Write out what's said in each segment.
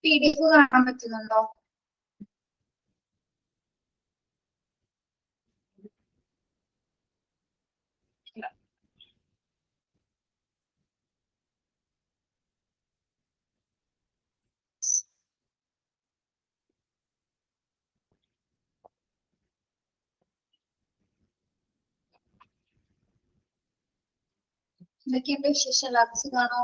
PDF കാണാൻ പറ്റുന്നുണ്ടോ? എന്തൊക്കെയുണ്ട് വിശേഷം? എല്ലാവർക്കും സുഖാണോ?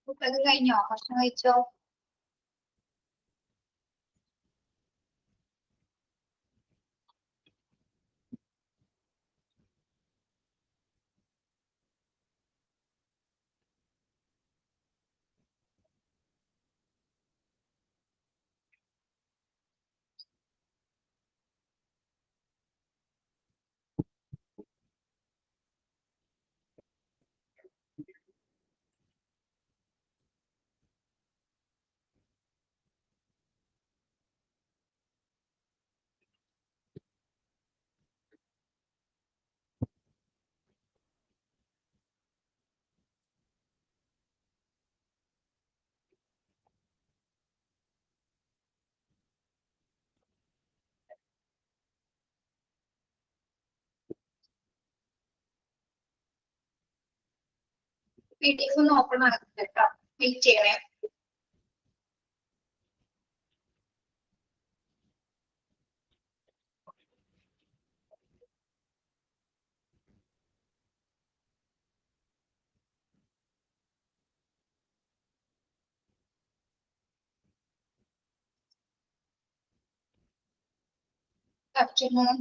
ഫുഡൊക്കെ കഴിഞ്ഞോ? ഭക്ഷണം കഴിച്ചോ? PDF ഒന്ന് ഓപ്പൺ ആക്കിട്ട് കേട്ടോ. വെയിറ്റ് ചെയ്യണേ. ആഫ്റ്റർനൂൺ.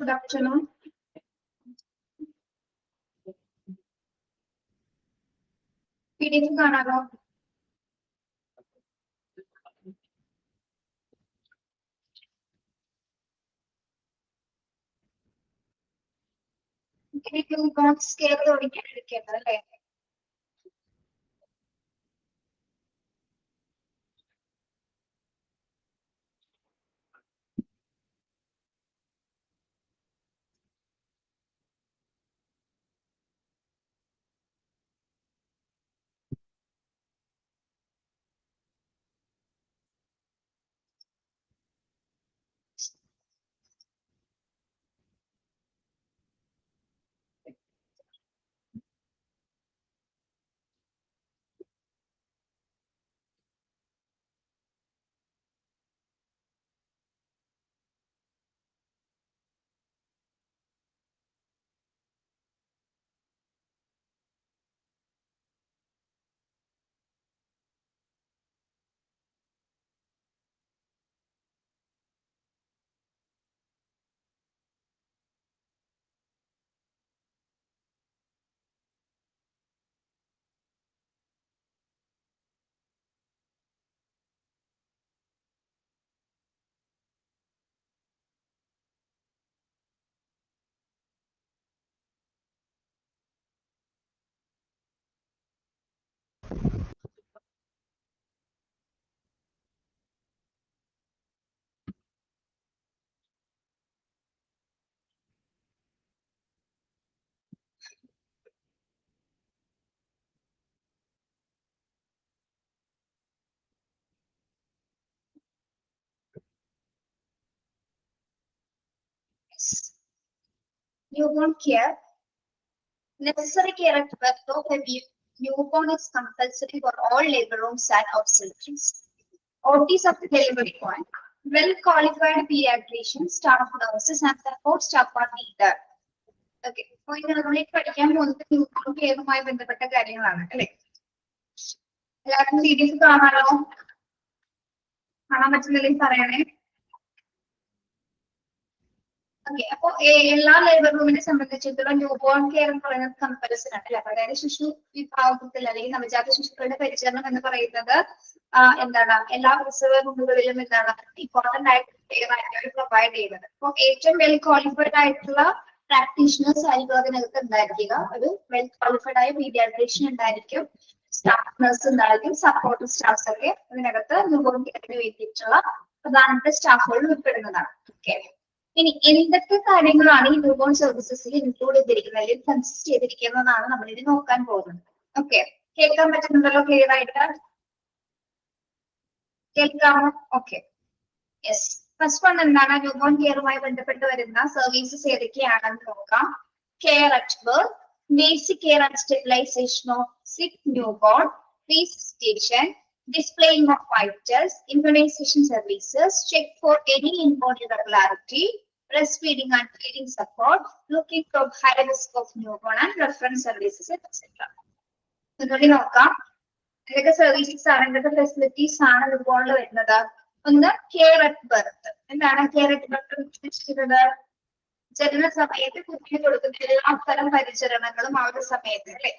Good afternoon. PDF കാണാലോ? സ്കെയിൽ ഓടിക്കാൻ എടുക്കേണ്ടത് അല്ലേ? Newborn care. Necessary care at birth of a newborn is compulsory for all labor rooms and obstetrics. OTs of the delivery point. Well-qualified pediatricians, staff nurses, and support staff are needed. Okay. അപ്പോൾ നമ്മൾ പഠിക്കാൻ പോകുന്നത് newborn കെയറുമായി ബന്ധപ്പെട്ട കാര്യങ്ങളാണ് അല്ലെ? എല്ലാവർക്കും PDF കാണാനോ? കാണാൻ പറ്റുന്നില്ലെങ്കിൽ പറയണേ. ഓക്കെ. അപ്പൊ എല്ലാ ലേബർ റൂമിനെ സംബന്ധിച്ചിടത്തോളം ന്യൂബോൺ കെയർ എന്ന് പറയുന്നത് കമ്പൽസറി ആണ് അല്ലെ? അതായത് ശിശു വിഭാഗത്തിൽ അല്ലെങ്കിൽ നവജാത ശിശുക്കളുടെ പരിചരണം എന്ന് പറയുന്നത് എന്താണ് എല്ലാ പ്രസവ റൂമുകളിലും എന്താണ് ഇമ്പോർട്ടന്റ് ആയിട്ട് പ്രൊവൈഡ് ചെയ്യുന്നത്. അപ്പൊ ഏറ്റവും വെൽ ക്വാളിഫൈഡ് ആയിട്ടുള്ള പ്രാക്ടീഷണേഴ്സ് ആയിരിക്കും അതിനകത്ത് ഉണ്ടായിരിക്കുക. ഒരു വെൽ ക്വാളിഫൈഡ് ആയ പീഡിയാട്രീഷ്യൻ ഉണ്ടായിരിക്കും, സ്റ്റാഫ് നഴ്സ് ഉണ്ടായിരിക്കും, സപ്പോർട്ട് സ്റ്റാഫ്സ് ഒക്കെ അതിനകത്ത് ന്യൂബോൺ കെയറിന് വേണ്ടിയിട്ടുള്ള പ്രധാനപ്പെട്ട സ്റ്റാഫുകൾ ഉൾപ്പെടുന്നതാണ്. ഓക്കെ. ഇനി എന്തൊക്കെ കാര്യങ്ങളാണ് ഈ ന്യൂബോൺ സർവീസസിൽ ഇൻക്ലൂഡ് ചെയ്തിരിക്കുന്നത് അല്ലെങ്കിൽ കൺസിസ്റ്റ് ചെയ്തിരിക്കുന്നതാണ് നമ്മൾ ഇത് നോക്കാൻ പോകുന്നത്. ഓക്കെ. കേൾക്കാൻ പറ്റുന്നുണ്ടല്ലോ ക്ലിയർ ആയിട്ട്? കേൾക്കാമോ? ഓക്കെ. യെസ്. ഫസ്റ്റ് വൺ എന്താണ്? ന്യൂബോൺ കെയറുമായി ബന്ധപ്പെട്ട് വരുന്ന സർവീസസ് ഏതൊക്കെയാണെന്ന് നോക്കാം. Care at birth, basic care and sterilisation of sick newborn, resuscitation, displaying of vitals, immunization services, check for any inborn irregularity, breastfeeding and feeding support, looking for high risk of newborn and reference services, etc. ഇതുകൂടി നോക്കാം. എന്തൊക്കെ services ആണ്, എന്തൊക്കെ facilities ആണ് ന്യൂബോണിൽ വരുന്നത്? ഒന്ന് care at birth. എന്താണ് care at birth ഉദ്ദേശിക്കുന്നത്? ജനന സമയത്ത് കുഞ്ഞിന് കൊടുക്കുന്ന എല്ലാത്തരം പരിചരണങ്ങളും ആ ഒരു സമയത്ത് അല്ലെ?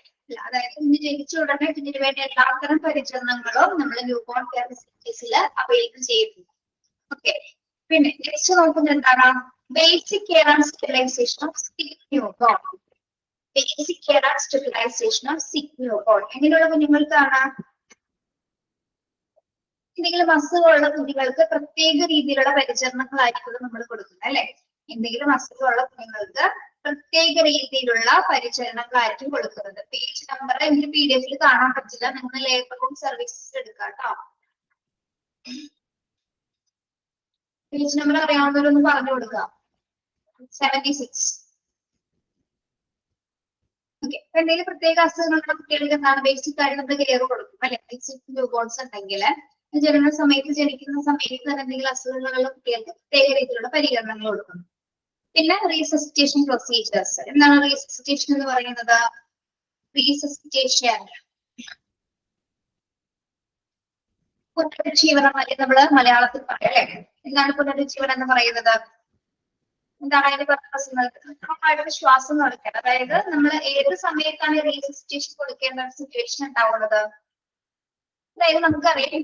അതായത് കുഞ്ഞ് ജനിച്ച ഉടനെ കുഞ്ഞിന് വേണ്ടി എല്ലാത്തരം പരിചരണങ്ങളും നമ്മൾ ന്യൂബോൺ കെയർ ഫെസിലിറ്റീസിൽ അവൈലബിൾ ചെയ്യുന്നു. ഓക്കെ. പിന്നെ നെക്സ്റ്റ് നോക്കുന്നത് എന്താണ്? Basic care and sterilisation of sick newborn. Basic care and sterilisation of sick newborn. എങ്ങനെയുള്ള കുഞ്ഞുങ്ങൾക്കാണ്? എന്തെങ്കിലും അസുഖമുള്ള കുഞ്ഞുങ്ങൾക്ക് പ്രത്യേക രീതിയിലുള്ള പരിചരണങ്ങളായിരിക്കും നമ്മൾ കൊടുക്കുന്നത് അല്ലെ? എന്തെങ്കിലും അസുഖമുള്ള കുഞ്ഞുങ്ങൾക്ക് പ്രത്യേക രീതിയിലുള്ള പരിചരണങ്ങളായിരിക്കും കൊടുക്കുന്നത്. പേജ് നമ്പർ എനിക്ക് PDF കാണാൻ പറ്റില്ല, നിങ്ങൾ ലേബർ റൂം സർവീസസ് എടുക്കാം കേട്ടോ. പേജ് നമ്പർ അറിയാവുന്നവരൊന്ന് പറഞ്ഞു കൊടുക്കുക. 76. ഓക്കെ. അപ്പൊ എന്തെങ്കിലും പ്രത്യേക അസുഖങ്ങളുള്ള കുട്ടികൾക്ക് എന്താണ് ബേസിക് ആയിട്ട് നമ്മൾ കെയർ കൊടുക്കും അല്ലെ? ബേസിക് ന്യൂബോൺസ് ഉണ്ടെങ്കിൽ ജനന സമയത്ത് ജനിക്കുന്ന സമയത്ത് എന്തെങ്കിലും അസുഖങ്ങളുള്ള കുട്ടികൾക്ക് പ്രത്യേക രീതിയിലുള്ള പരിഗണനകൾ കൊടുക്കുന്നു. പിന്നെ റീസസിറ്റേഷൻ പ്രൊസീജിയേഴ്സ്. എന്താണ് റീസസിറ്റേഷൻ എന്ന് പറയുന്നത്? റീസസിറ്റേഷൻ പുനരുജ്ജീവനം അല്ലെങ്കിൽ നമ്മള് മലയാളത്തിൽ പറയാം അല്ലെ? എന്താണ് പുനരുജ്ജീവനം എന്ന് പറയുന്നത്? എന്താണ് അതിന്റെ പർപ്പസ് എന്നത്? കൃത്യമായിട്ട് ശ്വാസം കൊടുക്കണം. അതായത് നമ്മൾ ഏത് സമയത്താണ് റീസസിറ്റേഷൻ കൊടുക്കേണ്ട സിറ്റുവേഷൻ ഉണ്ടാവുന്നത്? അതായത് നമുക്കറിയാം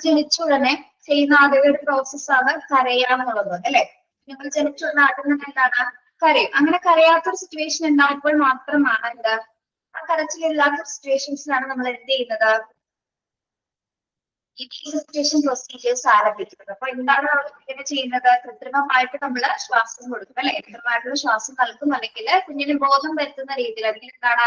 ജനിച്ച ഉടനെ ചെയ്യുന്ന ആദ്യത്തെ ഒരു പ്രോസസ്സാണ് കരയാന്നുള്ളത് അല്ലെ? നിങ്ങൾ ജനിച്ച ഉടനെ ആദ്യം എന്താണ്? കരയും. അങ്ങനെ കരയാത്തൊരു സിറ്റുവേഷൻ ഉണ്ടാകുമ്പോൾ മാത്രമാണ് എന്താ ആ കരച്ചിലില്ലാത്ത സിറ്റുവേഷൻസിലാണ് നമ്മൾ എന്ത് ചെയ്യുന്നത്? ഈ റീസസിറ്റേഷൻ പ്രൊസീജിയേഴ്സ് ആരംഭിക്കുന്നത്. അപ്പൊ എന്താണ് നമ്മൾ ഇങ്ങനെ ചെയ്യുന്നത്? കൃത്രിമമായിട്ട് നമ്മൾ ശ്വാസം കൊടുക്കും അല്ലെ? കൃത്രിമമായിട്ടുള്ള ശ്വാസം നൽകും, അല്ലെങ്കിൽ കുഞ്ഞിന് ബോധം വരുത്തുന്ന രീതിയിൽ, അല്ലെങ്കിൽ എന്താണ്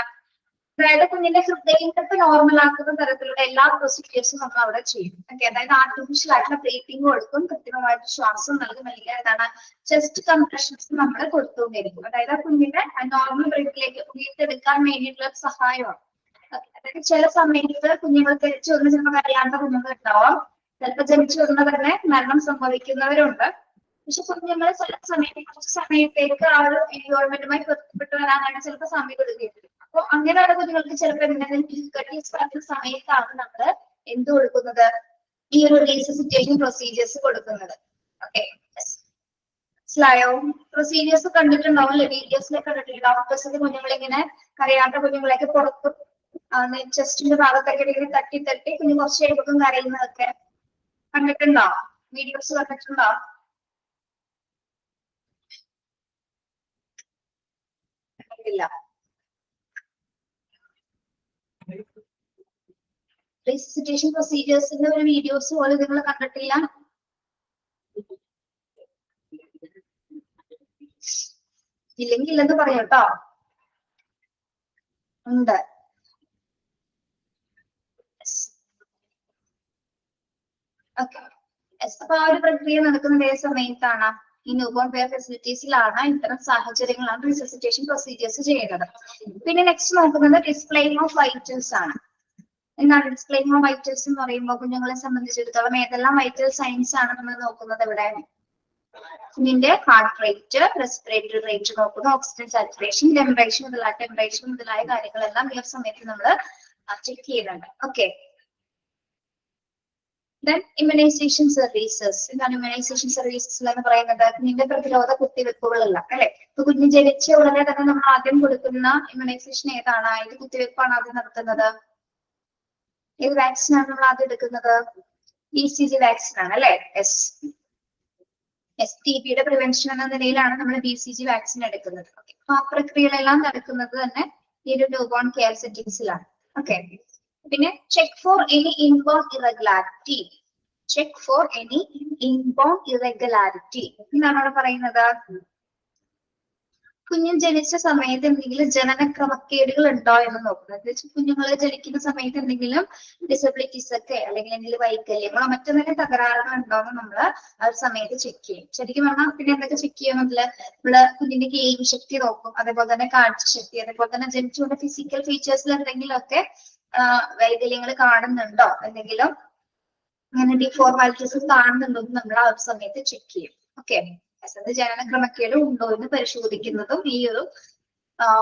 അതായത് കുഞ്ഞിന്റെ ഹൃദയത്തെ നോർമൽ ആക്കുന്ന തരത്തിലുള്ള എല്ലാ പ്രൊസീജിയേഴ്സും നമ്മൾ അവിടെ ചെയ്യും. ഓക്കെ, അതായത് ആർട്ടിഫിഷ്യൽ ആയിട്ടുള്ള ബ്രീത്തിങ് കൊടുക്കും, കൃത്രിമമായിട്ട് ശ്വാസം നൽകും, അല്ലെങ്കിൽ എന്താണ് ചെസ്റ്റ് കംപ്രഷൻസ് നമ്മൾ കൊടുത്തുകൊണ്ടിരിക്കും. അതായത് ആ കുഞ്ഞിന്റെ നോർമൽ ബ്രീത്തിലേക്ക് ഉയർത്തെടുക്കാൻ വേണ്ടിയിട്ടുള്ള സഹായമാണ്. അതായത് ചില സമയത്ത് കുഞ്ഞുങ്ങൾ ജനിച്ചു വന്ന് ചിലപ്പോൾ അറിയാണ്ട കുഞ്ഞുങ്ങൾ ഉണ്ടാവാം, ചിലപ്പോൾ ജനിച്ചു വന്ന തന്നെ മരണം സംഭവിക്കുന്നവരുണ്ട്. പക്ഷെ കുഞ്ഞുങ്ങൾ ചില സമയത്ത് കുറച്ച് സമയത്തേക്ക് ആ ഒരു എൻവയോൺമെന്റുമായി പൊരുത്തപ്പെട്ട് വരാനായിട്ട് ചിലപ്പോൾ സമയം എടുക്കുകയുണ്ട്. അപ്പൊ അങ്ങനെയുള്ള കുഞ്ഞുങ്ങൾക്ക് ചിലപ്പോൾ എന്തെങ്കിലും ഡിഫിക്കൽട്ടീസ് വരുന്ന സമയത്താണ് നമ്മൾ എന്ത് കൊടുക്കുന്നത്? ഈ ഒരു റീസസിറ്റേഷൻ പ്രൊസീജിയേഴ്സ് കൊടുക്കുന്നത്. ഓക്കെ, മനസ്സിലായോ? പ്രൊസീജിയേഴ്സ് കണ്ടിട്ടുണ്ടാവും, വീഡിയോസിലൊക്കെ കണ്ടിട്ടില്ല. ഡോക്ടേഴ്സിന്റെ കുഞ്ഞുങ്ങളിങ്ങനെ കരയാത്ത കുഞ്ഞുങ്ങളെയൊക്കെ പുറത്ത് ചെസ്റ്റിന്റെ ഭാഗത്തൊക്കെ ഇങ്ങനെ തട്ടി തട്ടി കുഞ്ഞു കുറച്ച് കഴിയുമ്പോൾ കരയുന്നതൊക്കെ കണ്ടിട്ടുണ്ടോ? വീഡിയോസ് കണ്ടിട്ടുണ്ടോ? ഇല്ല. റീസസിറ്റേഷൻ പ്രൊസീജിയേഴ്സിന്റെ ഒരു വീഡിയോസ് പോലും നിങ്ങൾ കണ്ടിട്ടില്ല? ഇല്ലെങ്കിൽ ഇല്ലെന്ന് പറയാം കേട്ടോ. ഉണ്ട്. ഓക്കെ, അപ്പൊ ആ ഒരു പ്രക്രിയ നടക്കുന്നത് ഏത് സമയത്താണ്? ഈ ന്യൂബോൺ കെയർ ഫെസിലിറ്റീസിലാണ് ഇത്തരം സാഹചര്യങ്ങളാണ് റിസസിറ്റേഷൻ പ്രൊസീജിയേഴ്സ് ചെയ്യുന്നത്. പിന്നെ നെക്സ്റ്റ് നോക്കുന്നത് ഡിസ്പ്ലേയിങ് ഓഫ് വൈറ്റൽസ് ആണ്. എന്താണ് ഡിസ്പ്ലേയിങ് ഓഫ് വൈറ്റൽസ് എന്ന് പറയുമ്പോൾ കുഞ്ഞുങ്ങളെ സംബന്ധിച്ചിടത്തോളം ഏതെല്ലാം വൈറ്റൽ സയൻസ് ആണ് നമ്മൾ നോക്കുന്നത്? ഇവിടെ കുഞ്ഞിന്റെ ഹാർട്ട് റേറ്റ്, റെസ്പിറേറ്ററി റേറ്റ് നോക്കുന്നു, ഓക്സിജൻ സാച്ചുറേഷൻ, ടെമ്പറേച്ചർ മുതലായ കാര്യങ്ങളെല്ലാം ഈ ഒരു സമയത്ത് നമ്മൾ ചെക്ക് ചെയ്യുന്നുണ്ട്. Okay, then immunization services. എന്താണ് immunization services എന്ന് പറയുന്നത്? കുഞ്ഞിന്റെ പ്രതിരോധ കുത്തിവെപ്പുകളെല്ലാം അല്ലെ? ഇപ്പൊ കുഞ്ഞ് ജനിച്ച ഉടനെ തന്നെ നമ്മൾ ആദ്യം കൊടുക്കുന്ന ഇമ്മ്യൂണൈസേഷൻ ഏതാണ്? ഏത് കുത്തിവെപ്പാണ് ആദ്യം നടത്തുന്നത്? ഏത് വാക്സിൻ ആണ് നമ്മൾ ആദ്യം എടുക്കുന്നത്? BCG വാക്സിൻ ആണ് അല്ലെ? STB യുടെ പ്രിവെൻഷൻ എന്ന നിലയിലാണ് നമ്മൾ BCG വാക്സിൻ എടുക്കുന്നത്. അപ്പൊ ആ പ്രക്രിയകളെല്ലാം നടക്കുന്നത് തന്നെ ഈ ഒരു ന്യൂബോൺ കെയർ സെറ്റിംഗ്സിലാണ്. ഓക്കെ, പിന്നെ check for any inborn irregularity. Check for any inborn irregularity എന്നാണ് അവിടെ പറയുന്നത്. കുഞ്ഞ് ജനിച്ച സമയത്ത് എന്തെങ്കിലും ജനന ക്രമക്കേടുകൾ ഉണ്ടോ എന്ന് നോക്കുന്നത്. കുഞ്ഞുങ്ങൾ ജനിക്കുന്ന സമയത്ത് എന്തെങ്കിലും ഡിസബിലിറ്റീസ് ഒക്കെ അല്ലെങ്കിൽ എന്തെങ്കിലും വൈകല്യങ്ങളോ മറ്റെന്തെങ്കിലും തകരാറുകൾ ഉണ്ടോ എന്ന് നമ്മൾ ആ ഒരു സമയത്ത് ചെക്ക് ചെയ്യും. ശരിക്കും പറഞ്ഞാൽ പിന്നെ എന്തൊക്കെ ചെക്ക് ചെയ്യുമെന്നില്ല, നമ്മള് കുഞ്ഞിന്റെ കേൾവി ശക്തി നോക്കും, അതേപോലെ തന്നെ കാഴ്ചശക്തി, അതേപോലെ തന്നെ ജനിച്ചുകൊണ്ട് ഫിസിക്കൽ ഫീച്ചേഴ്സിൽ എന്തെങ്കിലും ഒക്കെ വൈകല്യങ്ങൾ കാണുന്നുണ്ടോ, എന്തെങ്കിലും അങ്ങനെ ഡിഫോർമാലിറ്റീസ് കാണുന്നുണ്ടോ എന്ന് നമ്മൾ ആ ഒരു സമയത്ത് ചെക്ക് ചെയ്യും. ഓക്കെ, ജനന ക്രമക്കേട് ഉണ്ടോ എന്ന് പരിശോധിക്കുന്നതും ഈ ഒരു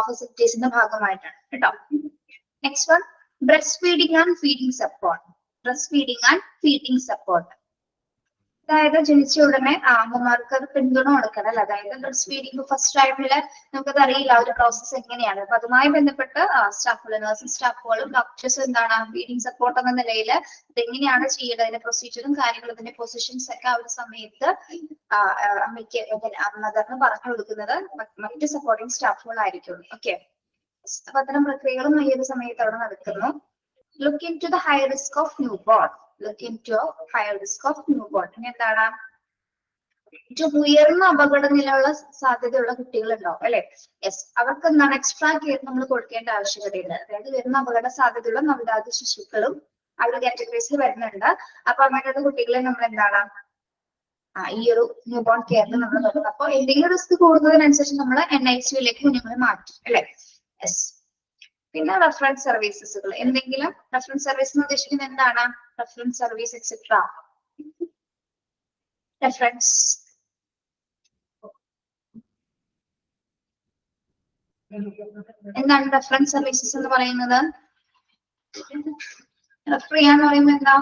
ഫെസിലിറ്റീസിന്റെ ഭാഗമായിട്ടാണ് കേട്ടോ. Next one, breast feeding and feeding support. Breast feeding and feeding support അതായത് ജനിച്ച ഉടനെ അമ്മമാർക്ക് അത് പിന്തുണ കൊടുക്കണം അല്ലെ? അതായത് ബ്രസ്റ്റ് ഫീഡിംഗ് ഫസ്റ്റ് ടൈമില് നമുക്കത് അറിയില്ല ഒരു പ്രോസസ് എങ്ങനെയാണ്. അപ്പൊ അതുമായി ബന്ധപ്പെട്ട് സ്റ്റാഫുകൾ, നഴ്സിംഗ് സ്റ്റാഫുകളും ഡോക്ടേഴ്സും എന്താണ് ഫീഡിംഗ് സപ്പോർട്ട് എന്ന നിലയിൽ ഇതെങ്ങനെയാണ് ചെയ്യേണ്ടത്, അതിന്റെ പ്രൊസീജിയറും കാര്യങ്ങളും അതിന്റെ പൊസിഷൻസ് ഒക്കെ ആ ഒരു സമയത്ത് അമ്മയ്ക്ക് മദറിന് പറഞ്ഞു കൊടുക്കുന്നത് മറ്റ് സപ്പോർട്ടിംഗ് സ്റ്റാഫുകൾ ആയിരിക്കും. ഓക്കെ, അപ്പൊ അത്തരം പ്രക്രിയകളും ഈ ഒരു സമയത്ത് അവിടെ നടക്കുന്നു. Look into the high risk of newborn. Look into high risk of newborn. ഇനി എന്താണ്? ഉയർന്ന അപകട നിലയുള്ള സാധ്യതയുള്ള കുട്ടികൾ ഉണ്ടാവും അല്ലെ? യെസ്, അവർക്ക് എന്താണ് എക്സ്ട്രാ കെയർ നമ്മൾ കൊടുക്കേണ്ട ആവശ്യകതയുണ്ട്. അതായത് ഉയർന്ന അപകട സാധ്യതയുള്ള നവജാത ശിശുക്കളും ആ ഒരു കാറ്റഗറീസിൽ വരുന്നുണ്ട്. അപ്പൊ അങ്ങനത്തെ കുട്ടികളെ നമ്മൾ എന്താണ് ഈ ഒരു ന്യൂ ബോൺ കെയറിൽ നമ്മൾ നോക്കുന്നത്. അപ്പൊ എന്തെങ്കിലും റിസ്ക് കൂടുന്നതിനനുസരിച്ച് നമ്മൾ NICUലേക്ക് കുഞ്ഞുങ്ങളെ മാറ്റും അല്ലെ? യെസ്. പിന്നെ റെഫറൻസ് സർവീസസുകൾ. എന്തെങ്കിലും റെഫറൻസ് സർവീസ് എന്ന് ഉദ്ദേശിക്കുന്നത് എന്താണ്? Reference service etcetera. റെഫറൻസ് എന്താണ് റെഫറൻസ് സർവീസസ് എന്ന് പറയുന്നത്? റെഫർ ചെയ്യാന്ന് പറയുമ്പോൾ എന്താ?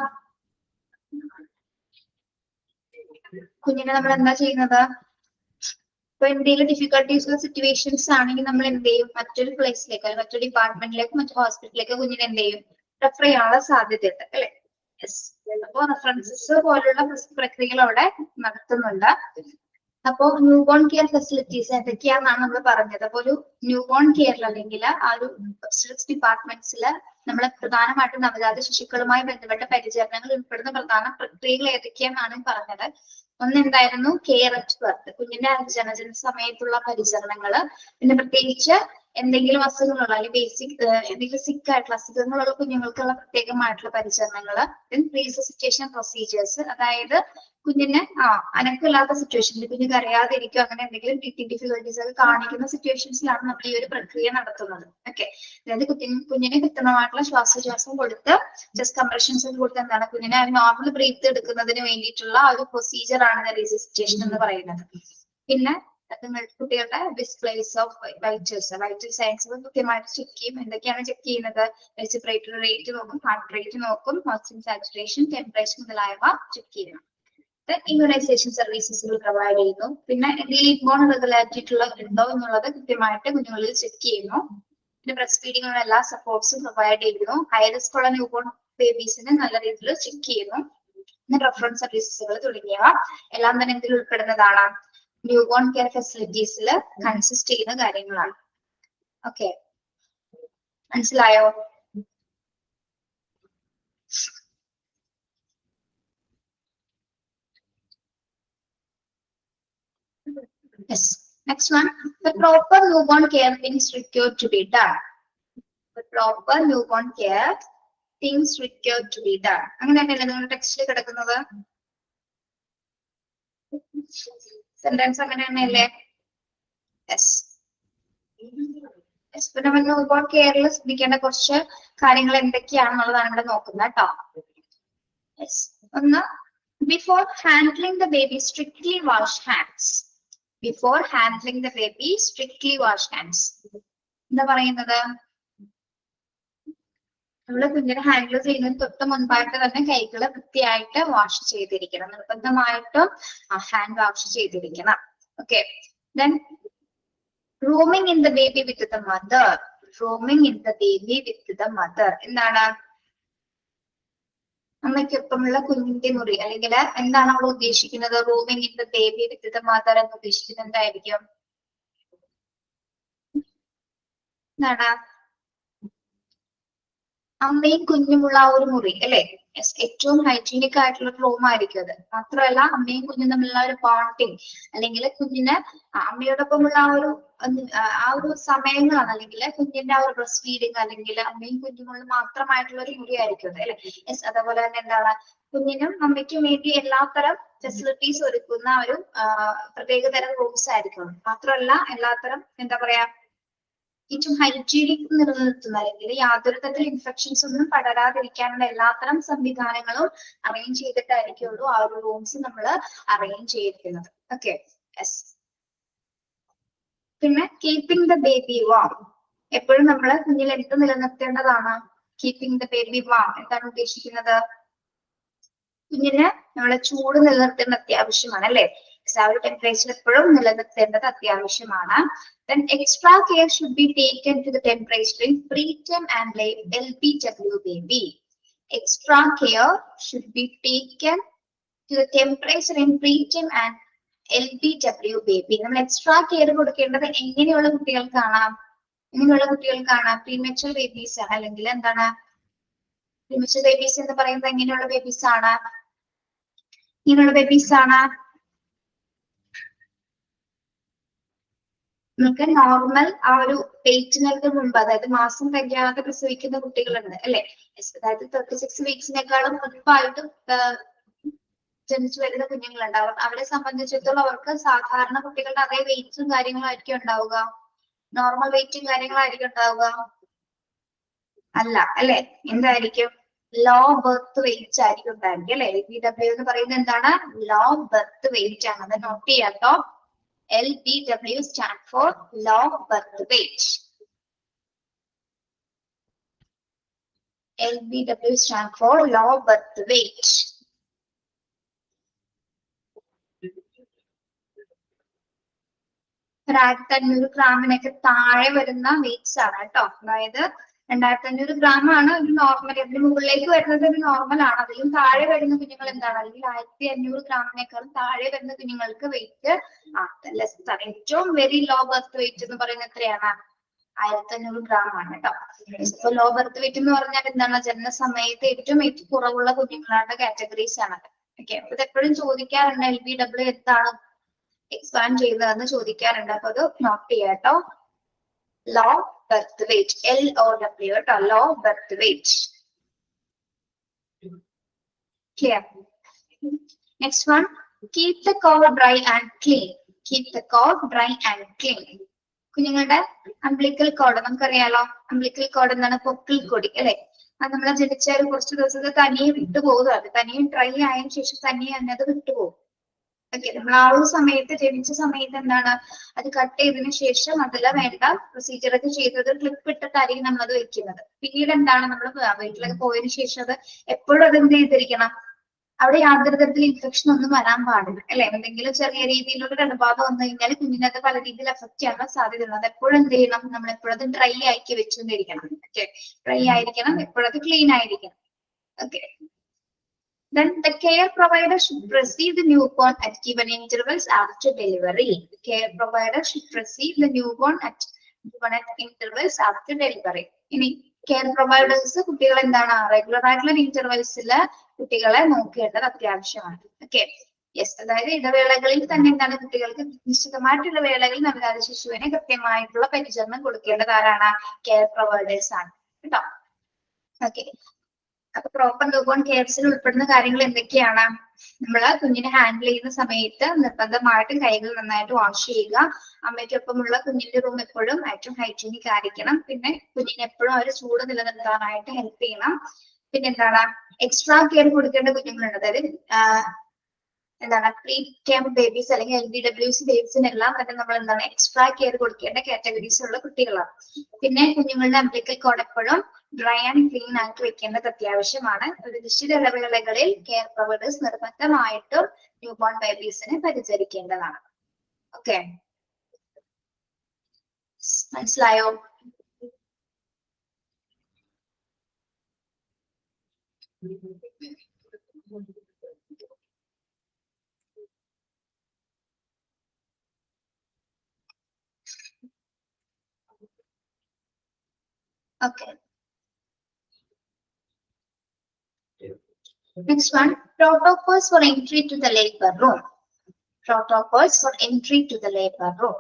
കുഞ്ഞിനെ നമ്മൾ എന്താ ചെയ്യുന്നത്? ഇപ്പൊ എന്തെങ്കിലും ഡിഫിക്കൽട്ടീസ് ഉള്ള സിറ്റുവേഷൻസ് ആണെങ്കിൽ നമ്മൾ എന്ത് ചെയ്യും, മറ്റൊരു പ്ലേസിലേക്ക്, മറ്റൊരു ഡിപ്പാർട്ട്മെന്റിലേക്ക്, മറ്റു ഹോസ്പിറ്റലിലേക്ക് കുഞ്ഞിനെ എന്ത് ചെയ്യും, റെഫർ ചെയ്യാനുള്ള സാധ്യതയുണ്ട് അല്ലെ. അപ്പോ റെഫറൻസസ് പോലുള്ള പ്രക്രിയകൾ അവിടെ നടത്തുന്നുണ്ട്. അപ്പോ ന്യൂ ബോൺ കെയർ ഫെസിലിറ്റീസ് എന്തൊക്കെയാണെന്നാണ് നമ്മൾ പറഞ്ഞത്. അപ്പൊ ഒരു ന്യൂ ബോൺ കെയറിൽ അല്ലെങ്കിൽ ആ ഒരു ഡിപ്പാർട്ട്മെന്റ്സിൽ നമ്മൾ പ്രധാനമായിട്ടും നവജാത ശിശുക്കളുമായി ബന്ധപ്പെട്ട പരിചരണങ്ങൾ ഉൾപ്പെടുന്ന പ്രധാന പ്രക്രിയകൾ ഏതൊക്കെയാണെന്നാണ് പറഞ്ഞത്. ഒന്ന് എന്തായിരുന്നു, കെയർ അറ്റ് ബർത്ത്, കുഞ്ഞിന്റെ ജനന സമയത്തുള്ള പരിചരണങ്ങള്. പിന്നെ പ്രത്യേകിച്ച് എന്തെങ്കിലും അസുഖങ്ങളുള്ള അല്ലെങ്കിൽ ബേസിക് എന്തെങ്കിലും സിക്ക് ആയിട്ടുള്ള അസുഖങ്ങളുള്ള കുഞ്ഞുങ്ങൾക്കുള്ള പ്രത്യേകമായിട്ടുള്ള പരിചരണങ്ങള്. റീസസിറ്റേഷൻ പ്രൊസീജിയേഴ്സ്, അതായത് കുഞ്ഞിന് അനക്കമില്ലാത്ത സിറ്റുവേഷനിൽ കുഞ്ഞിന് അറിയാതിരിക്കും, അങ്ങനെ എന്തെങ്കിലും ബ്രീത്തിങ് ഡിഫിക്കൽട്ടീസ് ഒക്കെ കാണിക്കുന്ന സിറ്റുവേഷൻസിലാണ് നമ്മൾ ഈ ഒരു പ്രക്രിയ നടത്തുന്നത്. ഓക്കെ, അതായത് കുഞ്ഞിന് കൃത്യമായിട്ടുള്ള ശ്വാസോച്ഛ്വാസം കൊടുത്ത് ചെസ്റ്റ് കംപ്രഷൻസ് ഒക്കെ കൊടുത്ത് എന്താണ് കുഞ്ഞിനെ നോർമൽ ബ്രീത്ത് എടുക്കുന്നതിന് വേണ്ടിയിട്ടുള്ള ഒരു പ്രൊസീജിയർ ആണ് റീസസിറ്റേഷൻ എന്ന് പറയുന്നത്. പിന്നെ കുട്ടികളുടെ displays of vitals, vital signs കൃത്യമായിട്ട് ചെക്ക് ചെയ്യും. എന്തൊക്കെയാണ് ചെക്ക് ചെയ്യുന്നത്, റെസ്പിറേറ്ററി റേറ്റ് നോക്കും, ഹാർട്ട് റേറ്റ് നോക്കും, ഓക്സിജൻ സാച്ചുറേഷൻ, ടെമ്പറേച്ചർ മുതലായവ ചെക്ക് ചെയ്യണം. ഇമ്മ്യൂണൈസേഷൻ സർവീസസുകൾ പ്രൊവൈഡ് ചെയ്യുന്നു. പിന്നെ എന്തെങ്കിലും ഇൻബോൺ റെഗുലാറ്റിയിട്ടുള്ള ഉണ്ടോ എന്നുള്ളത് കൃത്യമായിട്ട് കുഞ്ഞുങ്ങളിൽ ചെക്ക് ചെയ്യുന്നു. പിന്നെ ബ്രസ്റ്റ് ഫീഡിങ്ങിനുള്ള എല്ലാ സപ്പോർട്ട്സും പ്രൊവൈഡ് ചെയ്യുന്നു. ഹൈ റിസ്ക് ഉള്ള ന്യൂബോൺ ബേബീസിന് നല്ല രീതിയിൽ ചെക്ക് ചെയ്യുന്നു. പിന്നെ റെഫറൻസ് സർവീസസുകൾ തുടങ്ങിയവ എല്ലാം തന്നെ ഇതിൽ ഉൾപ്പെടുന്നതാണ്, ന്യൂബോൺ കെയർ ഫെസിലിറ്റീസിൽ കൺസിസ്റ്റ് ചെയ്യുന്ന കാര്യങ്ങളാണ്. ഓക്കെ, മനസ്സിലായോ? Yes. Next one, the proper newborn care things required to be done. The proper newborn care things required to be done. അങ്ങനെയല്ലേ നിങ്ങളുടെ ടെക്സ്റ്റിൽ കിടക്കുന്നത്? സെന്റൻസ് അങ്ങനെ തന്നെയല്ലേ? യെസ്. ഇപ്പൊ നമ്മൾ ന്യൂബോൺ കെയറിൽ ശ്രദ്ധിക്കേണ്ട കുറച്ച് കാര്യങ്ങൾ എന്തൊക്കെയാണെന്നുള്ളതാണ് ഇവിടെ നോക്കുന്നത് കേട്ടോ. യെസ്. ഒന്ന്, before handling the baby strictly wash hands. Before handling the baby strictly wash hands. എന്താ പറയുന്നത്, നമ്മള് കുഞ്ഞിനെ ഹാൻഡിൽ ചെയ്യുന്നതിന് തൊട്ട് മുൻപായിട്ട് തന്നെ കൈകള് വൃത്തിയായിട്ട് വാഷ് ചെയ്തിരിക്കണം, നിർബന്ധമായിട്ടും ഹാൻഡ് വാഷ് ചെയ്തിരിക്കണം. Okay, then roaming in the baby with the mother. Roaming in the baby with the mother എന്താണ്, അമ്മയ്ക്കൊപ്പമുള്ള കുഞ്ഞിന്റെ മുറി, അല്ലെങ്കിൽ എന്താണ് നമ്മൾ ഉദ്ദേശിക്കുന്നത്, rooming in the baby with the mother എന്ന് ഉദ്ദേശിക്കുന്നത് എന്തായിരിക്കും, എന്താണ്, അമ്മയും കുഞ്ഞുമുള്ള ആ ഒരു മുറി അല്ലെ. ഏറ്റവും ഹൈജീനിക് ആയിട്ടുള്ള റൂം ആയിരിക്കും അത്. മാത്രമല്ല അമ്മയും കുഞ്ഞും തമ്മിലുള്ള ഒരു ബോണ്ടിങ്, അല്ലെങ്കിൽ കുഞ്ഞിന് അമ്മയോടൊപ്പമുള്ള ആ ഒരു സമയങ്ങളാണ്, അല്ലെങ്കിൽ കുഞ്ഞിന്റെ ആ ഒരു ബ്രസ്റ്റ് ഫീഡിങ്, അല്ലെങ്കിൽ അമ്മയും കുഞ്ഞുങ്ങളും മാത്രമായിട്ടുള്ള ഒരു മുറി ആയിരിക്കും അത് അല്ലെ. യെസ്, അതേപോലെ തന്നെ എന്താണ്, കുഞ്ഞിനും അമ്മയ്ക്കും വേണ്ടി എല്ലാത്തരം ഫെസിലിറ്റീസ് ഒരുക്കുന്ന ഒരു പ്രത്യേകതരം റൂംസ് ആയിരിക്കും. മാത്രമല്ല എല്ലാത്തരം എന്താ പറയാ, ഏറ്റവും ഹൈജീനിക് നിലനിർത്തുന്ന, അല്ലെങ്കിൽ യാതൊരു തരത്തിൽ ഇൻഫെക്ഷൻസ് ഒന്നും പടരാതിരിക്കാനുള്ള എല്ലാത്തരം സംവിധാനങ്ങളും അറേഞ്ച് ചെയ്തിട്ടായിരിക്കുള്ളൂ ആ ഒരു റൂംസ് നമ്മൾ അറേഞ്ച് ചെയ്തിരിക്കുന്നത്. Okay, yes. പിന്നെ കീപ്പിംഗ് ദ ബേബി വാം, എപ്പോഴും നമ്മൾ കുഞ്ഞിൽ എന്ത് നിലനിർത്തേണ്ടതാണ്, കീപ്പിംഗ് ദ ബേബി വാം എന്താണ് ഉദ്ദേശിക്കുന്നത്, കുഞ്ഞിന് നമ്മളെ ചൂട് നിലനിർത്തേണ്ട അത്യാവശ്യമാണ് അല്ലെ. ആ ഒരു ടെമ്പറേച്ചർ എപ്പോഴും നിലനിർത്തേണ്ടത് അത്യാവശ്യമാണ്. Then extra care should be taken to the temperature in preterm and LBW baby. Extra care should be taken to the temperature in preterm and LBW baby. നമ്മൾ എക്സ്ട്രാ കെയർ കൊടുക്കേണ്ടത് എങ്ങനെയുള്ള കുട്ടികൾക്കാണ്, പ്രീമച്വർ ബേബീസ് ആണ്, അല്ലെങ്കിൽ എന്താണ് premature babies എന്ന് പറയുന്നത് എങ്ങനെയുള്ള ബേബീസ് ആണ്, നമുക്ക് നോർമൽ ആ ഒരു വെയിറ്റിനൊക്കെ മുമ്പ്, അതായത് മാസം തികയാതെ പ്രസവിക്കുന്ന കുട്ടികളുണ്ട് അല്ലെ. അതായത് 36 വീക്സിനേക്കാളും മുൻപായിട്ട് ജനിച്ചു വരുന്ന കുഞ്ഞുങ്ങളുണ്ട്. അവരെ സംബന്ധിച്ചിടത്തോളം അവർക്ക് സാധാരണ കുട്ടികളുടെ അതേ വെയിറ്റും കാര്യങ്ങളും ആയിരിക്കും ഉണ്ടാവുക, നോർമൽ വെയിറ്റും കാര്യങ്ങളായിരിക്കും ഉണ്ടാവുക, അല്ല അല്ലെ. എന്തായിരിക്കും, ലോ ബർത്ത് വെയിറ്റ് ആയിരിക്കും ഉണ്ടായിരിക്കും അല്ലെ. LBW എന്ന് പറയുന്നത് എന്താണ്, ലോ ബർത്ത് വെയിറ്റ് ആണ്. അത് നോട്ട് ചെയ്യാട്ടോ. LBW stand for low birth weight. LBW stand for low birth weight. 1500 ഗ്രാമിനൊക്കെ താഴെ വരുന്ന വെയിറ്റ്സ് ആണ് കേട്ടോ. അതായത് 2500 ഗ്രാം ആണ് ഒരു നോർമൽ, അതിന് മുകളിലേക്ക് വരുന്നത് ഒരു നോർമൽ ആണ്. അതിലും താഴെ വരുന്ന കുഞ്ഞുങ്ങൾ എന്താണ്, അല്ലെങ്കിൽ 1500 ഗ്രാമിനേക്കാളും താഴെ വരുന്ന കുഞ്ഞുങ്ങൾക്ക് വെയിറ്റ് ലെസ് ആണ്. ഏറ്റവും വെരി ലോ ബർത്ത് വെയിറ്റ് എന്ന് പറയുന്നത് എത്രയാണ്, 1500 ഗ്രാം ആണ് കേട്ടോ. ഇപ്പൊ ലോ ബർത്ത് വെയിറ്റ് എന്ന് പറഞ്ഞാൽ എന്താണ്, ജനന സമയത്ത് ഏറ്റവും വെയിറ്റ് കുറവുള്ള കുഞ്ഞുങ്ങളുടെ കാറ്റഗറീസ് ആണ്. ഓക്കെ, അപ്പൊ ഇത് എപ്പോഴും ചോദിക്കാറുണ്ട് LBW എന്താണ് എക്സ്പാൻഡ് ചെയ്തതെന്ന് ചോദിക്കാറുണ്ട്. അപ്പൊ അത് നോട്ട് ചെയ്യാം കേട്ടോ. ലോ ബർത്ത് വെയിറ്റ്, LOW കേട്ടോ, low birth weight. Clear? Next one, keep the കോവ് dry and clean. Keep the കോവ് ഡ്രൈ ആൻഡ് ക്ലീൻ. കുഞ്ഞുങ്ങളുടെ അംബ്ലിക്കൽ കോഡ് നമുക്കറിയാലോ. അംബ്ലിക്കൽ കോഡ് എന്താണ്, പൊക്കിൾ കൊടി അല്ലെ. അത് നമ്മളെ ജനിച്ച കുറച്ച് ദിവസത്തെ തനിയെ വിട്ടുപോകുക. അത് തനിയെ ഡ്രൈ ആയതിനു ശേഷം തനിയെ തന്നെ അത് വിട്ടുപോകും. ഓക്കെ, നമ്മൾ ആ ഒരു സമയത്ത്, ജനിച്ച സമയത്ത് എന്താണ്, അത് കട്ട് ചെയ്തതിനു ശേഷം അതിൽ വേണ്ട പ്രൊസീജിയർ ഒക്കെ ചെയ്തത് ക്ലിപ്പ് ഇട്ടിട്ടായിരിക്കും നമ്മൾ അത് വെക്കുന്നത്. പിന്നീട് എന്താണ്, നമ്മൾ വീട്ടിലൊക്കെ പോയതിനു ശേഷം അത് എപ്പോഴും അത് എന്ത് ചെയ്തിരിക്കണം, അവിടെ യാതൊരു തരത്തിൽ ഇൻഫെക്ഷൻ ഒന്നും വരാൻ പാടില്ല അല്ലെ. എന്തെങ്കിലും ചെറിയ രീതിയിലുള്ള അണുബാധ വന്നു കഴിഞ്ഞാൽ കുഞ്ഞിനത് പല രീതിയിൽ എഫക്ട് ചെയ്യാനുള്ള സാധ്യതയുണ്ട്. അത് എപ്പോഴും എന്ത് ചെയ്യണം, നമ്മൾ എപ്പോഴത് ഡ്രൈ ആക്കി വെച്ചുകൊണ്ടിരിക്കണം. ഓക്കെ, ഡ്രൈ ആയിരിക്കണം, എപ്പോഴത് ക്ലീൻ ആയിരിക്കണം. Okay, then the care provider should receive the newborn at given intervals after delivery. The care provider should receive the newborn at given intervals after delivery. ഇനി കെയർ പ്രൊവൈഡേഴ്സ് കുട്ടികൾ എന്താണ്, regular ആയിട്ടുള്ള ഇന്റർവെൽസിൽ കുട്ടികളെ നോക്കേണ്ടത് അത്യാവശ്യമാണ്. Okay, yes, അതായത് ഇടവേളകളിൽ തന്നെ എന്താണ്, കുട്ടികൾക്ക് നിശ്ചിതമായിട്ടുള്ള വേളകളിൽ നവജാത ശിശുവിനെ കൃത്യമായിട്ടുള്ള പരിചരണം കൊടുക്കേണ്ടത് ആരാണ്, കെയർ പ്രൊവൈഡേഴ്സ് ആണ് കേട്ടോ. ഓക്കെ, അപ്പൊ പ്രോപ്പർ ന്യൂബോൺ കെയർസിൽ ഉൾപ്പെടുന്ന കാര്യങ്ങൾ എന്തൊക്കെയാണ്, നമ്മള് കുഞ്ഞിനെ ഹാൻഡിൽ ചെയ്യുന്ന സമയത്ത് നിർബന്ധമായിട്ടും കൈകൾ നന്നായിട്ട് വാഷ് ചെയ്യുക. അമ്മയ്ക്കൊപ്പമുള്ള കുഞ്ഞിന്റെ റൂം എപ്പോഴും ഏറ്റവും ഹൈജീനിക് ആയിരിക്കണം. പിന്നെ കുഞ്ഞിന് എപ്പോഴും ഒരു ചൂട് നിലനിർത്താനായിട്ട് ഹെൽപ്പ് ചെയ്യണം. പിന്നെ എന്താണ്, എക്സ്ട്രാ കെയർ കൊടുക്കേണ്ട കുഞ്ഞുങ്ങളുണ്ട്. അതായത് എന്താണ്, പ്രീ ടേം ബേബീസ് അല്ലെങ്കിൽ LBWC ബേബീസിനെല്ലാം തന്നെ നമ്മൾ എന്താണ്, എക്സ്ട്രാ കെയർ കൊടുക്കേണ്ട കാറ്റഗറീസ് ഉള്ള കുട്ടികളാണ്. പിന്നെ കുഞ്ഞുങ്ങളുടെ അംബ്ലിക്കൽ കോഡ് എപ്പോഴും ഡ്രൈ ആൻഡ് ക്ലീൻ ആക്കി വെക്കേണ്ടത് അത്യാവശ്യമാണ്. ഒരു നിശ്ചിത ഇടവേളകളിൽ കെയർ പ്രൊവൈഡേഴ്സ് നിർബന്ധമായിട്ടും ന്യൂബോൺ ബേബീസിനെ പരിചരിക്കേണ്ടതാണ്. ഓക്കെ, മനസ്സിലായോ? Okay. Next one, protocols for entry to the labor room. Protocols for entry to the labor room.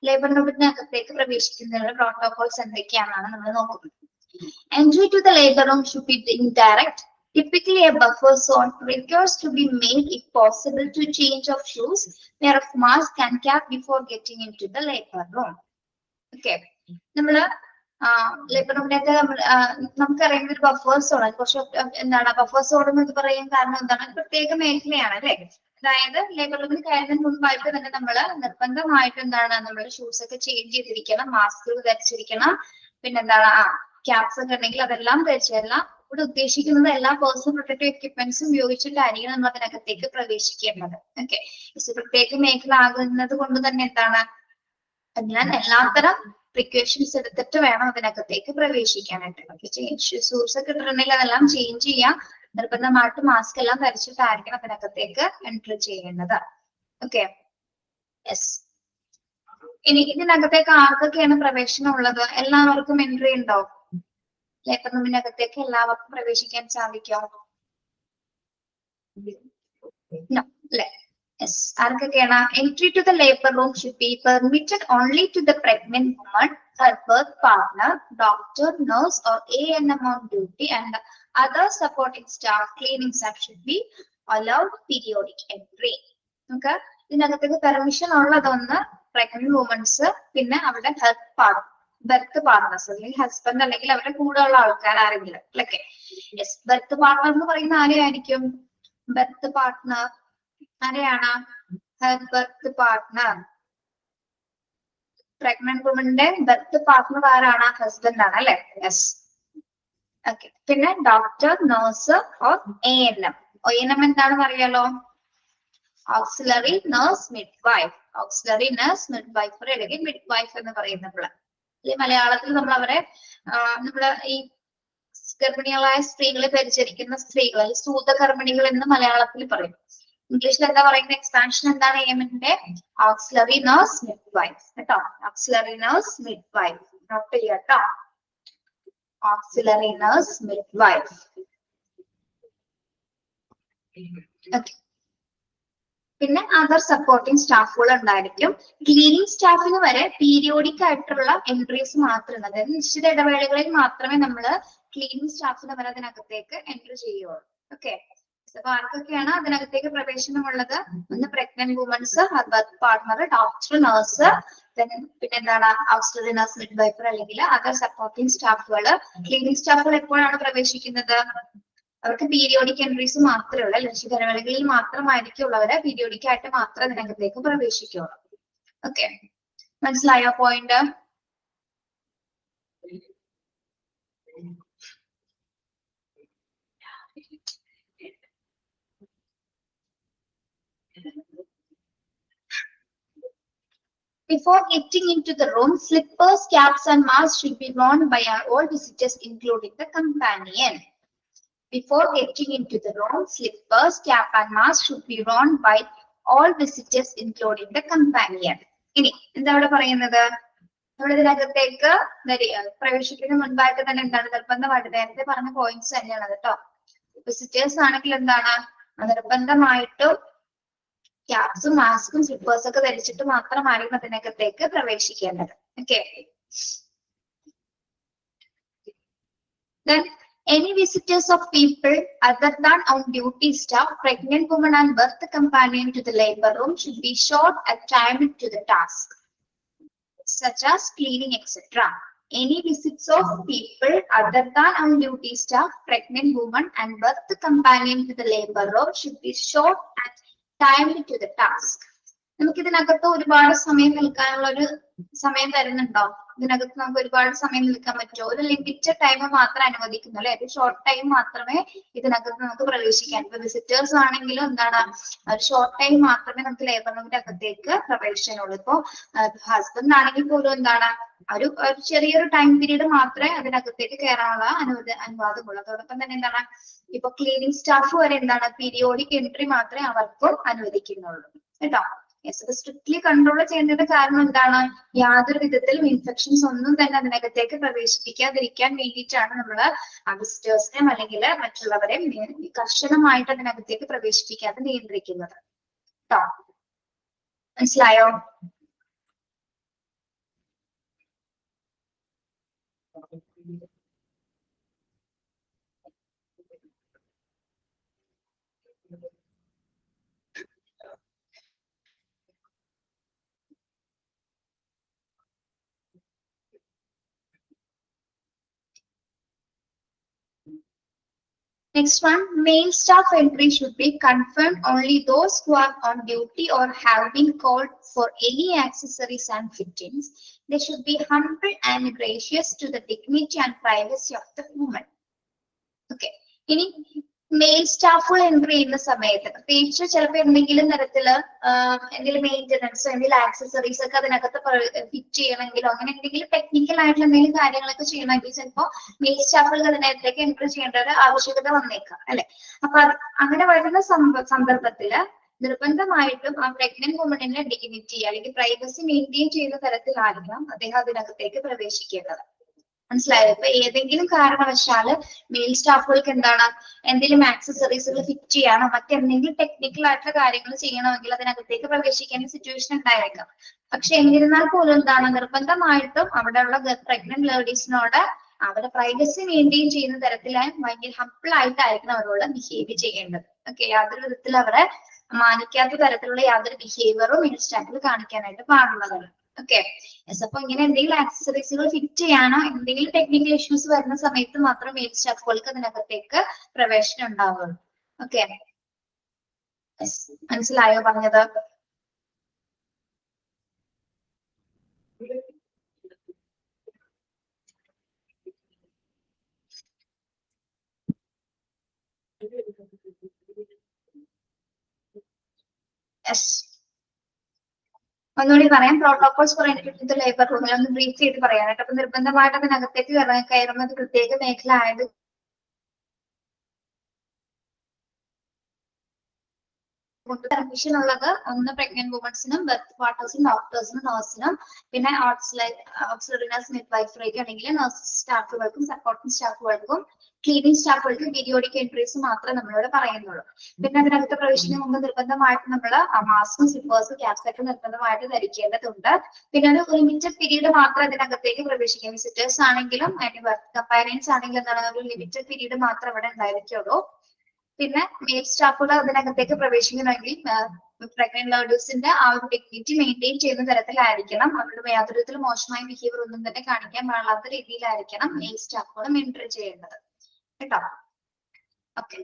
Labour റൂമിനകത്തേക്ക് പ്രവേശിക്കുന്നതിനുള്ള പ്രോട്ടോകോൾസ് എന്തൊക്കെയാണെന്നാണ് നമ്മൾ നോക്കുന്നത്. Entry to the labor room should be indirect. Typically, a buffer zone requires to be made if possible to change of shoes, pair of mask and cap before getting into the labor room. Okay, നമ്മള് labour റൂമിനൊക്കെ നമുക്കറിയുന്ന ഒരു buffer zone, കുറച്ച് എന്താണ് buffer zone എന്ന് പറയാൻ കാരണം എന്താണ്, പ്രത്യേക മേഖലയാണ് അല്ലെ. അതായത് ലേബർ റൂമിൽ കയറുന്നതിന് മുൻപായിട്ട് തന്നെ നമ്മള് നിർബന്ധമായിട്ട് എന്താണ്, നമ്മുടെ ഷൂസ് ഒക്കെ ചേഞ്ച് ചെയ്തിരിക്കണം, മാസ്കുകൾ ധരിച്ചിരിക്കണം. പിന്നെന്താണ്, ക്യാപ്സ് ഒക്കെ ഉണ്ടെങ്കിൽ അതെല്ലാം ധരിച്ചെല്ലാം. ഇവിടെ ഉദ്ദേശിക്കുന്നത് എല്ലാ പേഴ്സണൽ പ്രൊട്ടക്റ്റീവ് എക്യുപ്മെന്റ്സും ഉപയോഗിച്ചിട്ടായിരിക്കണം നമ്മൾ അതിനകത്തേക്ക് പ്രവേശിക്കേണ്ടത്. ഓക്കെ, പ്രത്യേക മേഖല ആകുന്നത് കൊണ്ട് തന്നെ എന്താണ്, അതിനാൽ എല്ലാത്തരം പ്രിക്കോഷൻസ് എടുത്തിട്ട് വേണം അതിനകത്തേക്ക് പ്രവേശിക്കാനായിട്ട്. ഷൂസ് ഒക്കെ ഇട്ടിട്ടുണ്ടെങ്കിൽ അതെല്ലാം ചേഞ്ച് ചെയ്യാം. നിർബന്ധമായിട്ട് മാസ്ക് എല്ലാം ധരിച്ചിട്ടായിരിക്കണം അതിനകത്തേക്ക് എൻട്രി ചെയ്യേണ്ടത്. Okay, yes. ഇനി ഇതിനകത്തേക്ക് ആർക്കൊക്കെയാണ് പ്രവേശനം ഉള്ളത്? എല്ലാവർക്കും എൻട്രി ഉണ്ടോ? ലേബർ റൂമിനകത്തേക്ക് എല്ലാവർക്കും പ്രവേശിക്കാൻ സാധിക്കോ? നോ അല്ലെ. Yes, ആർക്കൊക്കെയാണ്? Entry to the labor room should be permitted only to the pregnant woman, her birth partner, doctor, nurse or ANM on duty and other supporting staff. Cleaning staff should be allowed periodic entry. Okay, ഇതിനകത്തേക്ക് permission ഉള്ളതൊന്ന് pregnant women's, പിന്നെ അവരുടെ birth partners അല്ലെങ്കിൽ husband അല്ലെങ്കിൽ അവരുടെ കൂടെ ഉള്ള ആൾക്കാർ ആരെങ്കിലും. Okay, yes. ബർത്ത് പാർട്ട്ണർ എന്ന് പറയുന്ന ആരെയായിരിക്കും? ബർത്ത് പാർട്ട്ണർ ആരെയാണ്? Birth partner. പ്രഗ്നന്റ് വുമന്റെ ബർത്ത് പാർട്ട്ണർ ആരാണ്? ഹസ്ബൻഡ് ആണ് അല്ലെ. യെസ്. ഓക്കെ, പിന്നെ doctor, nurse or ANM. ANM എന്താണെന്ന് അറിയാലോ? Auxiliary nurse midwife. Auxiliary nurse midwife അല്ലെങ്കിൽ മിഡ്വൈഫ് എന്ന് പറയുന്നത് മലയാളത്തിൽ നമ്മൾ അവരെ നമ്മള് ഈ ഗർഭിണികളായ സ്ത്രീകളെ പരിചരിക്കുന്ന സ്ത്രീകൾ സൂതകർമ്മിണികൾ എന്ന് മലയാളത്തിൽ പറയും. ഇംഗ്ലീഷിൽ എന്താ പറയുന്ന എക്സ്പാൻഷൻ എന്താണ് എമ്മിന്റെ? ഓക്സിലറി നഴ്സ് മിഡ്വൈഫ് കേട്ടോ. ഓക്സിലറി നഴ്സ് മിഡ്വൈഫ് നോട്ട് ചെയ്യുക കേട്ടോ. Auxiliary nurse midwife. ഓക്കെ. പിന്നെ അതർ സപ്പോർട്ടിംഗ് സ്റ്റാഫുകൾ ഉണ്ടായിരിക്കും. ക്ലീനിങ് സ്റ്റാഫിന് വരെ പീരിയോഡിക് ആയിട്ടുള്ള എൻട്രീസ് മാത്രമേ, അതായത് നിശ്ചിത ഇടവേളകളിൽ മാത്രമേ നമ്മൾ ക്ലീനിങ് സ്റ്റാഫിന് വരെ അതിനകത്തേക്ക് എൻട്രി ചെയ്യുള്ളൂ. ഓക്കെ. അപ്പൊ ആർക്കൊക്കെയാണ് അതിനകത്തേക്ക് പ്രവേശനമുള്ളത്? ഒന്ന് pregnant women's, birth partner, doctor, nurse, പിന്നെ എന്താണ് ഓക്സിലറി നഴ്സ് മിഡ്വൈഫർ അല്ലെങ്കിൽ അതർ സപ്പോർട്ടിംഗ് സ്റ്റാഫുകൾ. ക്ലീനിങ് സ്റ്റാഫുകൾ എപ്പോഴാണ് പ്രവേശിക്കുന്നത്? അവർക്ക് പീരിയോഡിക് എൻട്രീസ് മാത്രമേ ഉള്ളൂ. നിശ്ചിത ഇടവേളകളിൽ മാത്രമായിരിക്കും ഉള്ളവരെ പീരിയോഡിക് ആയിട്ട് മാത്രമേ ഇതിനകത്തേക്ക് പ്രവേശിക്കുള്ളൂ. ഓക്കെ, മനസ്സിലായോ point? Before getting into the room, slippers, caps, and masks should be worn by all visitors, including the companion. Before getting into the room, slippers, cap, and mask should be worn by all visitors, including the companion. ഇനി എന്താ ഇവിടെ പറയുന്നത്? നമ്മൾ ഇതിനകത്തേക്ക് പ്രവേശിക്കുന്ന മുൻപായിട്ട് തന്നെ എന്താണ് നിർബന്ധമായിട്ട് നേരത്തെ പറഞ്ഞ പോയിന്റ്സ് തന്നെയാണ് കേട്ടോ. വിസിറ്റേഴ്സ് ആണെങ്കിൽ എന്താണ് നിർബന്ധമായിട്ടും ക്യാപ്സും മാസ്കും സ്ലിപ്പേഴ്സ് ഒക്കെ ധരിച്ചിട്ട് മാത്രമായിരിക്കും അതിനകത്തേക്ക് പ്രവേശിക്കേണ്ടത്. Okay. Then any visitors of people other than on duty staff, pregnant women and birth companion to the labor room should be short attired to the task, such as cleaning, etc. Any visits of people other than on duty staff, pregnant women and birth companion to the labor room should be short and timed to the task. നമുക്ക് ഇതിനകത്ത് ഒരുപാട് സമയം നിൽക്കാനുള്ള ഒരു സമയം തരുന്നുണ്ടോ? ഇതിനകത്ത് നമുക്ക് ഒരുപാട് സമയം നിൽക്കാൻ പറ്റുമോ? ഒരു ലിമിറ്റഡ് ടൈം മാത്രം അനുവദിക്കുന്നു അല്ലെ? ഒരു ഷോർട്ട് ടൈം മാത്രമേ ഇതിനകത്ത് നമുക്ക് പ്രവേശിക്കാൻ. ഇപ്പൊ വിസിറ്റേഴ്സ് ആണെങ്കിലും എന്താണ് ഒരു ഷോർട്ട് ടൈം മാത്രമേ നമുക്ക് ലേബർ റൂമിന്റെ അകത്തേക്ക് പ്രവേശനമുള്ളൂ. ഇപ്പൊ ഹസ്ബൻഡ് ആണെങ്കിൽ പോലും എന്താണ് ഒരു ചെറിയൊരു ടൈം പീരീഡ് മാത്രമേ അതിനകത്തേക്ക് കയറാനുള്ള അനുവാദമുള്ളൂ. അതോടൊപ്പം തന്നെ എന്താണ് ഇപ്പൊ ക്ലീനിങ് സ്റ്റാഫ് വരെ എന്താണ് പീരിയോഡിക് എൻട്രി മാത്രമേ അവർക്കും അനുവദിക്കുന്നുള്ളൂ കേട്ടോ. സ്ട്രിക്ട്ലി കൺട്രോൾ ചെയ്യേണ്ടത് കാരണം എന്താണ്? യാതൊരു വിധത്തിലും ഇൻഫെക്ഷൻസ് ഒന്നും തന്നെ അതിനകത്തേക്ക് പ്രവേശിപ്പിക്കാതിരിക്കാൻ വേണ്ടിയിട്ടാണ് നമ്മൾ വിസിറ്റേഴ്സിനെയും അല്ലെങ്കിൽ മറ്റുള്ളവരെയും കർശനമായിട്ട് അതിനകത്തേക്ക് പ്രവേശിപ്പിക്കാതെ നിയന്ത്രിക്കുന്നത് കേട്ടോ. മനസ്സിലായോ? Next one, male staff entry should be confirmed only those who are on duty or have been called for any accessories and fittings. They should be humble and gracious to the dignity and privacy of the woman. Okay. ഇനി mail സ്റ്റാഫുകൾ entry ചെയ്യുന്ന സമയത്ത് പ്രത്യേകിച്ച് ചിലപ്പോൾ എന്തെങ്കിലും തരത്തില് എന്തെങ്കിലും മെയിൻ്റനൻസോ എന്തെങ്കിലും ആക്സസറീസ് ഒക്കെ അതിനകത്ത് ഫിറ്റ് ചെയ്യണമെങ്കിലോ അങ്ങനെ എന്തെങ്കിലും ടെക്നിക്കൽ ആയിട്ടുള്ള എന്തെങ്കിലും കാര്യങ്ങളൊക്കെ ചെയ്യണമെങ്കിൽ ചിലപ്പോൾ മെയിൽ സ്റ്റാഫുകൾ അതിനകത്തേക്ക് എൻട്രി ചെയ്യേണ്ട ഒരു ആവശ്യകത വന്നേക്കാം അല്ലെ? അപ്പൊ അങ്ങനെ വരുന്ന സന്ദർഭത്തില് നിർബന്ധമായിട്ടും ആ പ്രഗ്നന്റ് വുമണിന്റെ ഡിഗ്നിറ്റി അല്ലെങ്കിൽ പ്രൈവസി മെയിൻറ്റെയിൻ ചെയ്യുന്ന തരത്തിലായിരിക്കണം അദ്ദേഹം അതിനകത്തേക്ക് പ്രവേശിക്കേണ്ടത്. മനസ്സിലായോ? ഇപ്പൊ ഏതെങ്കിലും കാരണവശാല് മെയിൽ സ്റ്റാഫുകൾക്ക് എന്താണ് എന്തെങ്കിലും ആക്സസറീസുകൾ ഫിറ്റ് ചെയ്യാനോ മറ്റെന്തെങ്കിലും ടെക്നിക്കൽ ആയിട്ടുള്ള കാര്യങ്ങൾ ചെയ്യണമെങ്കിൽ അതിനകത്തേക്ക് പ്രവേശിക്കാൻ സിറ്റുവേഷൻ ഉണ്ടായേക്കാം. പക്ഷെ എന്നിരുന്നാൽ പോലും എന്താണ് നിർബന്ധമായിട്ടും അവിടെയുള്ള പ്രഗ്നന്റ് ലേഡീസിനോട് അവരുടെ പ്രൈവസി മെയിൻറ്റെയിൻ ചെയ്യുന്ന തരത്തിലായി ഭയങ്കര ഹംബിൾ ആയിട്ടായിരിക്കണം അവരോട് ബിഹേവ് ചെയ്യേണ്ടത്. ഓക്കെ, യാതൊരു വിധത്തിൽ അവരെ മാനിക്കാത്ത തരത്തിലുള്ള യാതൊരു ബിഹേവിയറും മെയിൽ സ്റ്റാഫിൽ കാണിക്കാനായിട്ട് പാടുള്ളതാണ്. ഓക്കെ, അപ്പൊ ഇങ്ങനെ എന്തെങ്കിലും ആക്സസറീസുകൾ ഫിറ്റ് ചെയ്യാനോ എന്തെങ്കിലും ടെക്നിക്കൽ ഇഷ്യൂസ് വരുന്ന സമയത്ത് മാത്രം മെയിൽ സ്റ്റാഫുകൾക്ക് അതിനകത്തേക്ക് പ്രവേശനം ഉണ്ടാവുള്ളൂ. ഓക്കെ, മനസ്സിലായോ പറഞ്ഞത്? യെസ്, ഒന്നുകൂടി പറയാം. Protocols for entry to the labour റൂമിൽ ഒന്ന് ബ്രീഫ് ചെയ്ത് പറയാനായിട്ട്. അപ്പൊ നിർബന്ധമായിട്ട് അതിനകത്തേക്ക് കയറുന്നത് പ്രത്യേക മേഖല ആയത് പെർമിഷൻ ഉള്ളത് ഒന്ന് പ്രഗ്നന്റ് വുമൻസിനും, ബർത്ത് പാർട്ടേഴ്സിനും, ഡോക്ടേഴ്സിനും, നഴ്സിനും, പിന്നെ ഓക്സിലറി നഴ്സ്, മിഡ്വൈഫറേക്ക് ആണെങ്കിൽ നഴ്സ് സ്റ്റാഫുകൾക്കും, സപ്പോർട്ടിംഗ് സ്റ്റാഫുകൾക്കും, ക്ലീനിങ് സ്റ്റാഫുകൾക്ക് പീരിയോഡിക് എൻട്രീസ് മാത്രമേ നമ്മളോട് പറയുന്നുള്ളൂ. പിന്നെ അതിനകത്ത് പ്രവേശിക്കുന്ന മുമ്പ് നിർബന്ധമായിട്ട് നമ്മൾ മാസ്കും, സ്ലിപ്പേഴ്സും, ക്യാപ്സൊക്കെ നിർബന്ധമായിട്ട് ധരിക്കേണ്ടതുണ്ട്. പിന്നെ ഒരു ലിമിറ്റഡ് പീരീഡ് മാത്രം ഇതിനകത്തേക്ക് പ്രവേശിക്കാം. വിസിറ്റേഴ്സ് ആണെങ്കിലും കമ്പയറൻസ് ആണെങ്കിലും എന്താണ് ഒരു ലിമിറ്റഡ് പീരീഡ് മാത്രം ഇവിടെ ഉണ്ടായിരിക്കുള്ളൂ. പിന്നെ മെയിൽ സ്റ്റാഫുകൾ അതിനകത്തേക്ക് പ്രവേശിക്കണമെങ്കിൽ പ്രഗ്നന്റ് ലേഡേഴ്സിന്റെ ആ ഒരു ഡിഗ്നിറ്റി മെയിൻറ്റെയിൻ ചെയ്യുന്ന തരത്തിലായിരിക്കണം. അവരുടെ യാതൊരു വിധത്തിലും മോശമായ ബിഹേവിയർ ഒന്നും തന്നെ കാണിക്കാൻ പാടില്ലാത്ത രീതിയിലായിരിക്കണം മെയിൽ സ്റ്റാഫുകളും എൻട്രി ചെയ്യേണ്ടത് കേട്ടോ. Okay,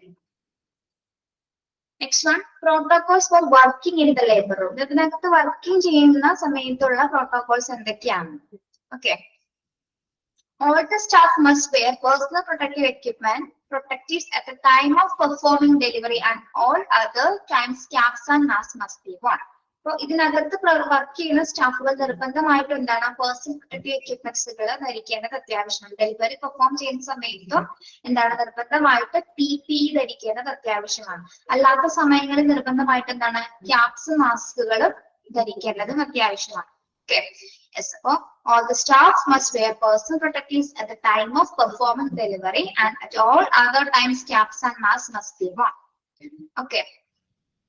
next one, protocols for working in the labour room. ഇതിനകത്ത് വർക്കിംഗ് ചെയ്യുന്ന സമയത്തുള്ള പ്രോട്ടോകോൾസ് എന്തൊക്കെയാണ്? Okay, all the staff must wear personal protective equipment, protectives at the time of performing delivery, and all other times caps and masks must be worn. അപ്പോൾ ഇതിനകത്ത് work ചെയ്യുന്ന സ്റ്റാഫുകൾ നിർബന്ധമായിട്ട് എന്താണ് പേഴ്സണൽ പ്രൊട്ടക്റ്റീവ് എക്യുപ്മെന്റ്സുകൾ ധരിക്കേണ്ടത് അത്യാവശ്യമാണ്. ഡെലിവറി പെർഫോം ചെയ്യുന്ന സമയത്തും എന്താണ് നിർബന്ധമായിട്ട് PPE ധരിക്കേണ്ടത് അത്യാവശ്യമാണ്. അല്ലാത്ത സമയങ്ങളിൽ നിർബന്ധമായിട്ട് എന്താണ് ക്യാപ്സ്, മാസ്കുകളും ധരിക്കേണ്ടതും അത്യാവശ്യമാണ്. Okay. Yes, so all the staff must wear personal protectives at the time of performing delivery, and at all other times caps and masks must be worn. Okay.